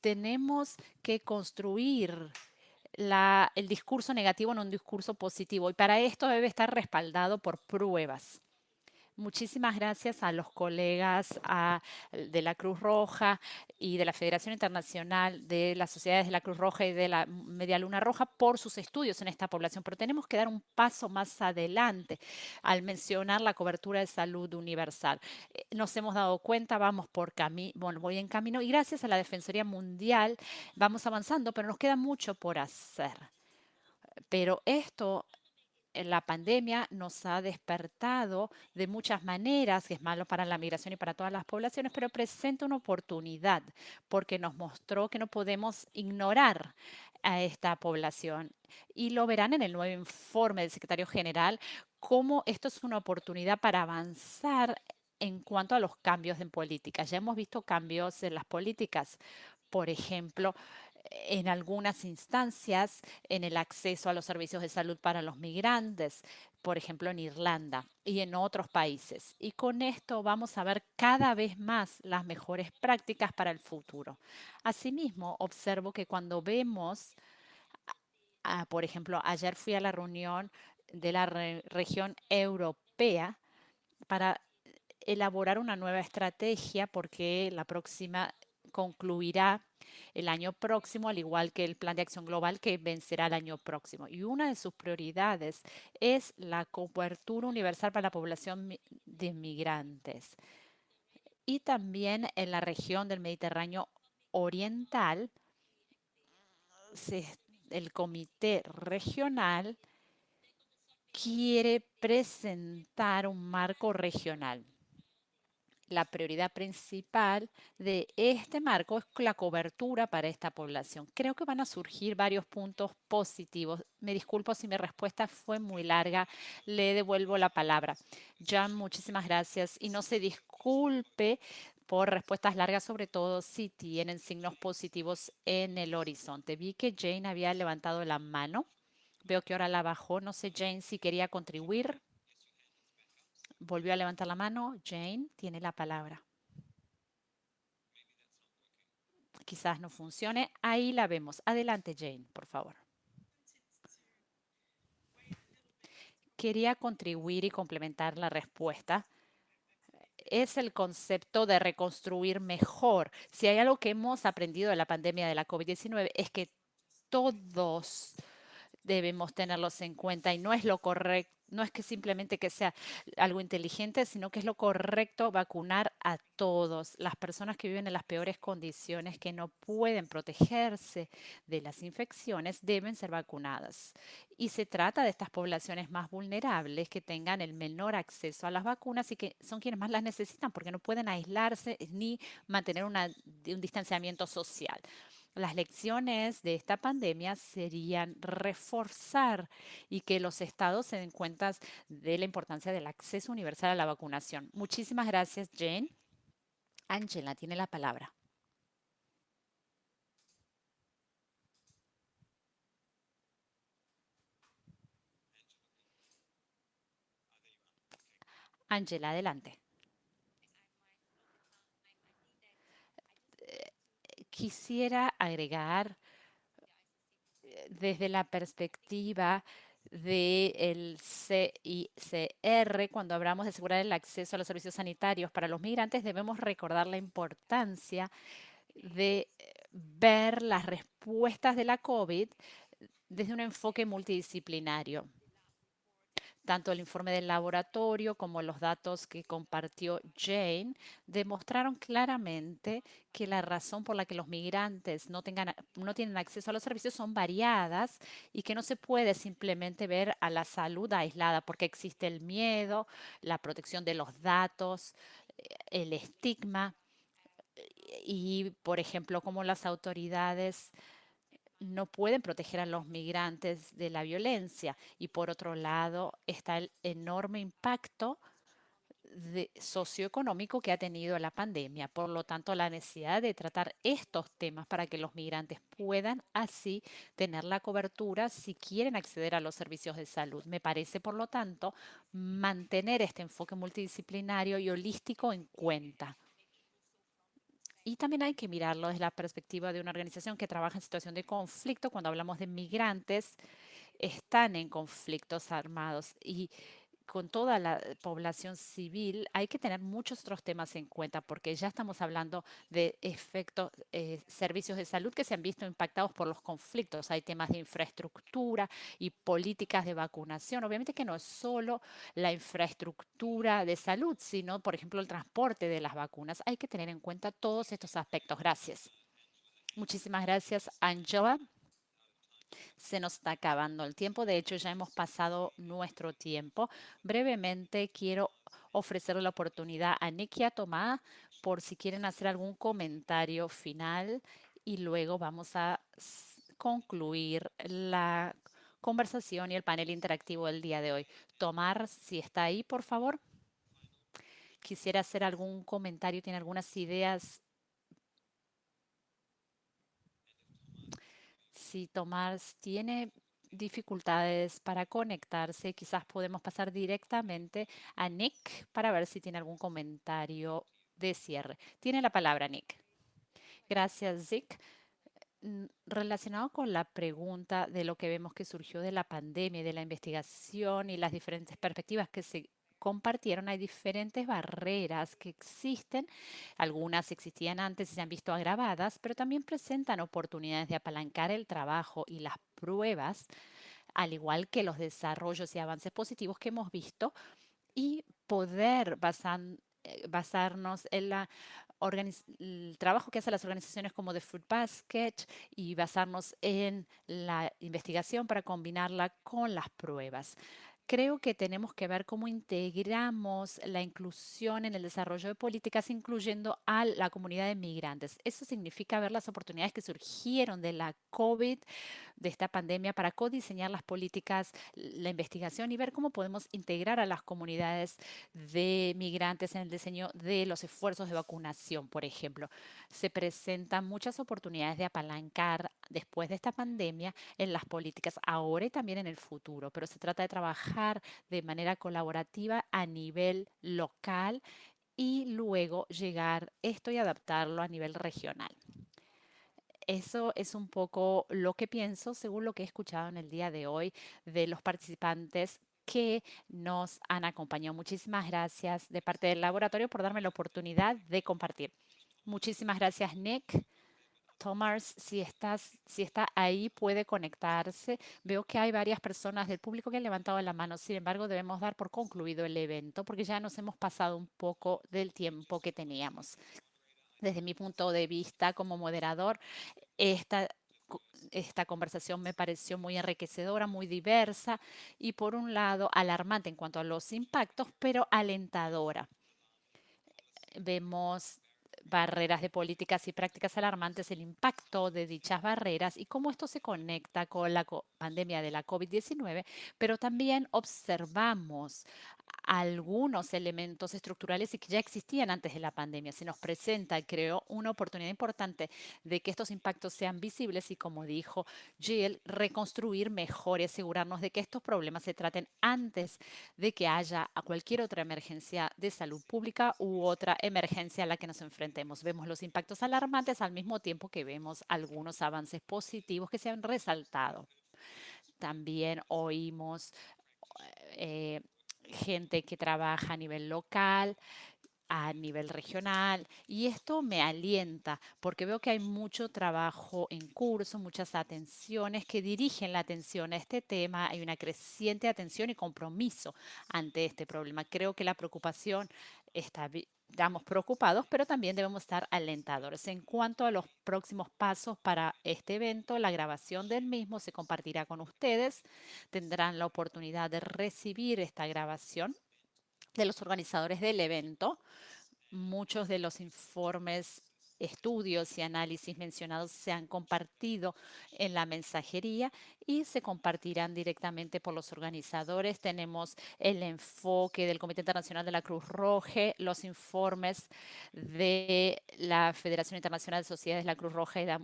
C: tenemos que construir el discurso negativo en un discurso positivo y para esto debe estar respaldado por pruebas. Muchísimas gracias a los colegas de la Cruz Roja y de la Federación Internacional de las Sociedades de la Cruz Roja y de la Media Luna Roja por sus estudios en esta población, pero tenemos que dar un paso más adelante al mencionar la cobertura de salud universal. Nos hemos dado cuenta, voy en camino y gracias a la Defensoría Mundial vamos avanzando, pero nos queda mucho por hacer. Pero esto la pandemia nos ha despertado de muchas maneras, que es malo para la migración y para todas las poblaciones, pero presenta una oportunidad porque nos mostró que no podemos ignorar a esta población. Y lo verán en el nuevo informe del secretario general, cómo esto es una oportunidad para avanzar en cuanto a los cambios en políticas. Ya hemos visto cambios en las políticas. Por ejemplo, en algunas instancias en el acceso a los servicios de salud para los migrantes, por ejemplo en Irlanda y en otros países. Y con esto vamos a ver cada vez más las mejores prácticas para el futuro. Asimismo, observo que cuando vemos, por ejemplo, ayer fui a la reunión de la región europea para elaborar una nueva estrategia porque la próxima concluirá el año próximo, al igual que el Plan de Acción Global que vencerá el año próximo. Y una de sus prioridades es la cobertura universal para la población de migrantes. Y también en la región del Mediterráneo Oriental, el Comité Regional quiere presentar un marco regional. La prioridad principal de este marco es la cobertura para esta población. Creo que van a surgir varios puntos positivos. Me disculpo si mi respuesta fue muy larga. Le devuelvo la palabra. Jan, muchísimas gracias. Y no se disculpe por respuestas largas, sobre todo si tienen signos positivos en el horizonte. Vi que Jane había levantado la mano. Veo que ahora la bajó. No sé, Jane, si quería contribuir. Volvió a levantar la mano. Jane tiene la palabra. Quizás no funcione. Ahí la vemos. Adelante, Jane, por favor. Quería contribuir y complementar la respuesta. Es el concepto de reconstruir mejor. Si hay algo que hemos aprendido de la pandemia de la COVID-19 es que todos debemos tenerlos en cuenta y no es lo correcto, no es que simplemente que sea algo inteligente, sino que es lo correcto vacunar a todos. Las personas que viven en las peores condiciones, que no pueden protegerse de las infecciones, deben ser vacunadas. Y se trata de estas poblaciones más vulnerables que tengan el menor acceso a las vacunas y que son quienes más las necesitan porque no pueden aislarse ni mantener un distanciamiento social. Las lecciones de esta pandemia serían reforzar y que los estados se den cuenta de la importancia del acceso universal a la vacunación. Muchísimas gracias, Jane. Angela tiene la palabra. Angela, adelante. Quisiera agregar desde la perspectiva del CICR, cuando hablamos de asegurar el acceso a los servicios sanitarios para los migrantes, debemos recordar la importancia de ver las respuestas de la COVID desde un enfoque multidisciplinario. Tanto el informe del laboratorio como los datos que compartió Jane demostraron claramente que la razón por la que los migrantes no tienen acceso a los servicios son variadas y que no se puede simplemente ver a la salud aislada porque existe el miedo, la protección de los datos, el estigma y, por ejemplo, cómo las autoridades no pueden proteger a los migrantes de la violencia. Y por otro lado está el enorme impacto socioeconómico que ha tenido la pandemia. Por lo tanto, la necesidad de tratar estos temas para que los migrantes puedan así tener la cobertura si quieren acceder a los servicios de salud. Me parece, por lo tanto, mantener este enfoque multidisciplinario y holístico en cuenta. Y también hay que mirarlo desde la perspectiva de una organización que trabaja en situación de conflicto. Cuando hablamos de migrantes, están en conflictos armados y con toda la población civil hay que tener muchos otros temas en cuenta porque ya estamos hablando de efectos, servicios de salud que se han visto impactados por los conflictos. Hay temas de infraestructura y políticas de vacunación. Obviamente que no es solo la infraestructura de salud, sino, por ejemplo, el transporte de las vacunas. Hay que tener en cuenta todos estos aspectos. Gracias. Muchísimas gracias, Angela. Se nos está acabando el tiempo. De hecho, ya hemos pasado nuestro tiempo. Brevemente, quiero ofrecerle la oportunidad a Nick y a Tomás por si quieren hacer algún comentario final y luego vamos a concluir la conversación y el panel interactivo del día de hoy. Tomás, si está ahí, por favor. Quisiera hacer algún comentario, tiene algunas ideas. Si Tomás tiene dificultades para conectarse, quizás podemos pasar directamente a Nick para ver si tiene algún comentario de cierre. Tiene la palabra, Nick. Gracias, Zic. Relacionado con la pregunta de lo que vemos que surgió de la pandemia y de la investigación y las diferentes perspectivas que se compartieron, hay diferentes barreras que existen. Algunas existían antes y se han visto agravadas, pero también presentan oportunidades de apalancar el trabajo y las pruebas, al igual que los desarrollos y avances positivos que hemos visto, y poder basarnos en el trabajo que hacen las organizaciones como The Food Basket y basarnos en la investigación para combinarla con las pruebas. Creo que tenemos que ver cómo integramos la inclusión en el desarrollo de políticas, incluyendo a la comunidad de migrantes. Eso significa ver las oportunidades que surgieron de la COVID, de esta pandemia, para codiseñar las políticas, la investigación y ver cómo podemos integrar a las comunidades de migrantes en el diseño de los esfuerzos de vacunación, por ejemplo. Se presentan muchas oportunidades de apalancar después de esta pandemia en las políticas, ahora y también en el futuro, pero se trata de trabajar de manera colaborativa a nivel local y luego llegar esto y adaptarlo a nivel regional. Eso es un poco lo que pienso según lo que he escuchado en el día de hoy de los participantes que nos han acompañado. Muchísimas gracias de parte del laboratorio por darme la oportunidad de compartir. Muchísimas gracias, Nick. Tomás, si está ahí, puede conectarse. Veo que hay varias personas del público que han levantado la mano. Sin embargo, debemos dar por concluido el evento porque ya nos hemos pasado un poco del tiempo que teníamos. Desde mi punto de vista como moderador, esta, esta conversación me pareció muy enriquecedora, muy diversa y por un lado alarmante en cuanto a los impactos, pero alentadora. Vemos barreras de políticas y prácticas alarmantes, el impacto de dichas barreras y cómo esto se conecta con la pandemia de la COVID-19, pero también observamos algunos elementos estructurales y que ya existían antes de la pandemia. Se nos presenta, creo, una oportunidad importante de que estos impactos sean visibles y, como dijo Jill, reconstruir mejor y asegurarnos de que estos problemas se traten antes de que haya a cualquier otra emergencia de salud pública u otra emergencia a la que nos enfrentemos. Vemos los impactos alarmantes al mismo tiempo que vemos algunos avances positivos que se han resaltado. También oímos gente que trabaja a nivel local, a nivel regional, y esto me alienta porque veo que hay mucho trabajo en curso, muchas atenciones que dirigen la atención a este tema, hay una creciente atención y compromiso ante este problema. Creo que la preocupación estamos preocupados, pero también debemos estar alentadores. En cuanto a los próximos pasos para este evento, la grabación del mismo se compartirá con ustedes. Tendrán la oportunidad de recibir esta grabación de los organizadores del evento. Muchos de los informes, estudios y análisis mencionados se han compartido en la mensajería y se compartirán directamente por los organizadores. Tenemos el enfoque del Comité Internacional de la Cruz Roja, los informes de la Federación Internacional de Sociedades de la Cruz Roja y la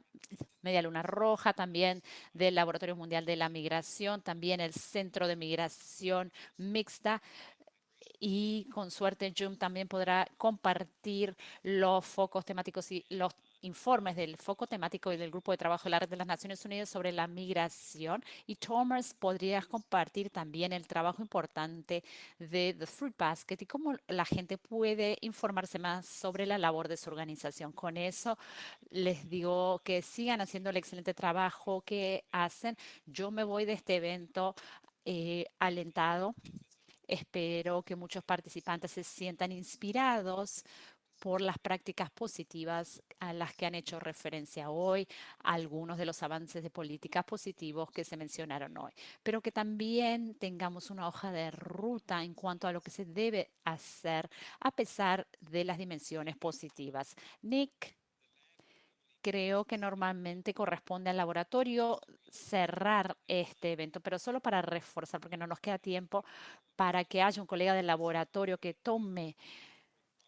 C: Media Luna Roja, también del Laboratorio Mundial de la Migración, también el Centro de Migración Mixta y con suerte Zoom también podrá compartir los focos temáticos y los informes del foco temático y del grupo de trabajo de la Red de las Naciones Unidas sobre la migración. Y Thomas, podrías compartir también el trabajo importante de The Fruit Basket y cómo la gente puede informarse más sobre la labor de su organización. Con eso les digo que sigan haciendo el excelente trabajo que hacen. Yo me voy de este evento alentado. Espero que muchos participantes se sientan inspirados por las prácticas positivas a las que han hecho referencia hoy, algunos de los avances de políticas positivos que se mencionaron hoy, pero que también tengamos una hoja de ruta en cuanto a lo que se debe hacer a pesar de las dimensiones positivas. Nick, creo que normalmente corresponde al laboratorio cerrar este evento, pero solo para reforzar, porque no nos queda tiempo, para que haya un colega del laboratorio que tome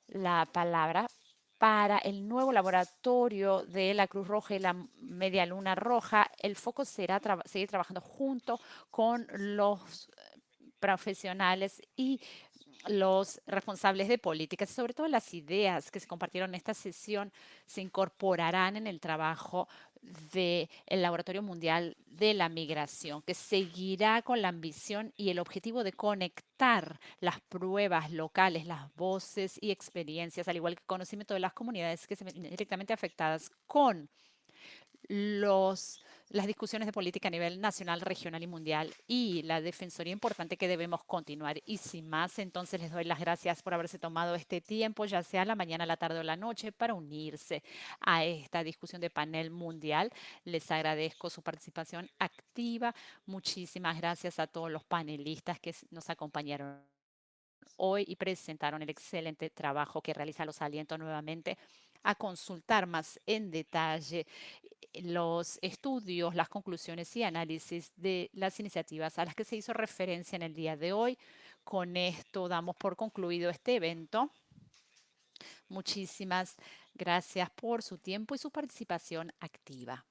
C: la palabra para el nuevo laboratorio de la Cruz Roja y la Media Luna Roja. El foco será seguir trabajando junto con los profesionales y los responsables de políticas, sobre todo las ideas que se compartieron en esta sesión, se incorporarán en el trabajo del Laboratorio Mundial de la Migración, que seguirá con la ambición y el objetivo de conectar las pruebas locales, las voces y experiencias, al igual que conocimiento de las comunidades que se ven directamente afectadas con las discusiones de política a nivel nacional, regional y mundial y la defensoría importante que debemos continuar. Y sin más, entonces les doy las gracias por haberse tomado este tiempo, ya sea la mañana, la tarde o la noche, para unirse a esta discusión de panel mundial. Les agradezco su participación activa. Muchísimas gracias a todos los panelistas que nos acompañaron hoy y presentaron el excelente trabajo que realiza. Los aliento nuevamente a consultar más en detalle los estudios, las conclusiones y análisis de las iniciativas a las que se hizo referencia en el día de hoy. Con esto damos por concluido este evento. Muchísimas gracias por su tiempo y su participación activa.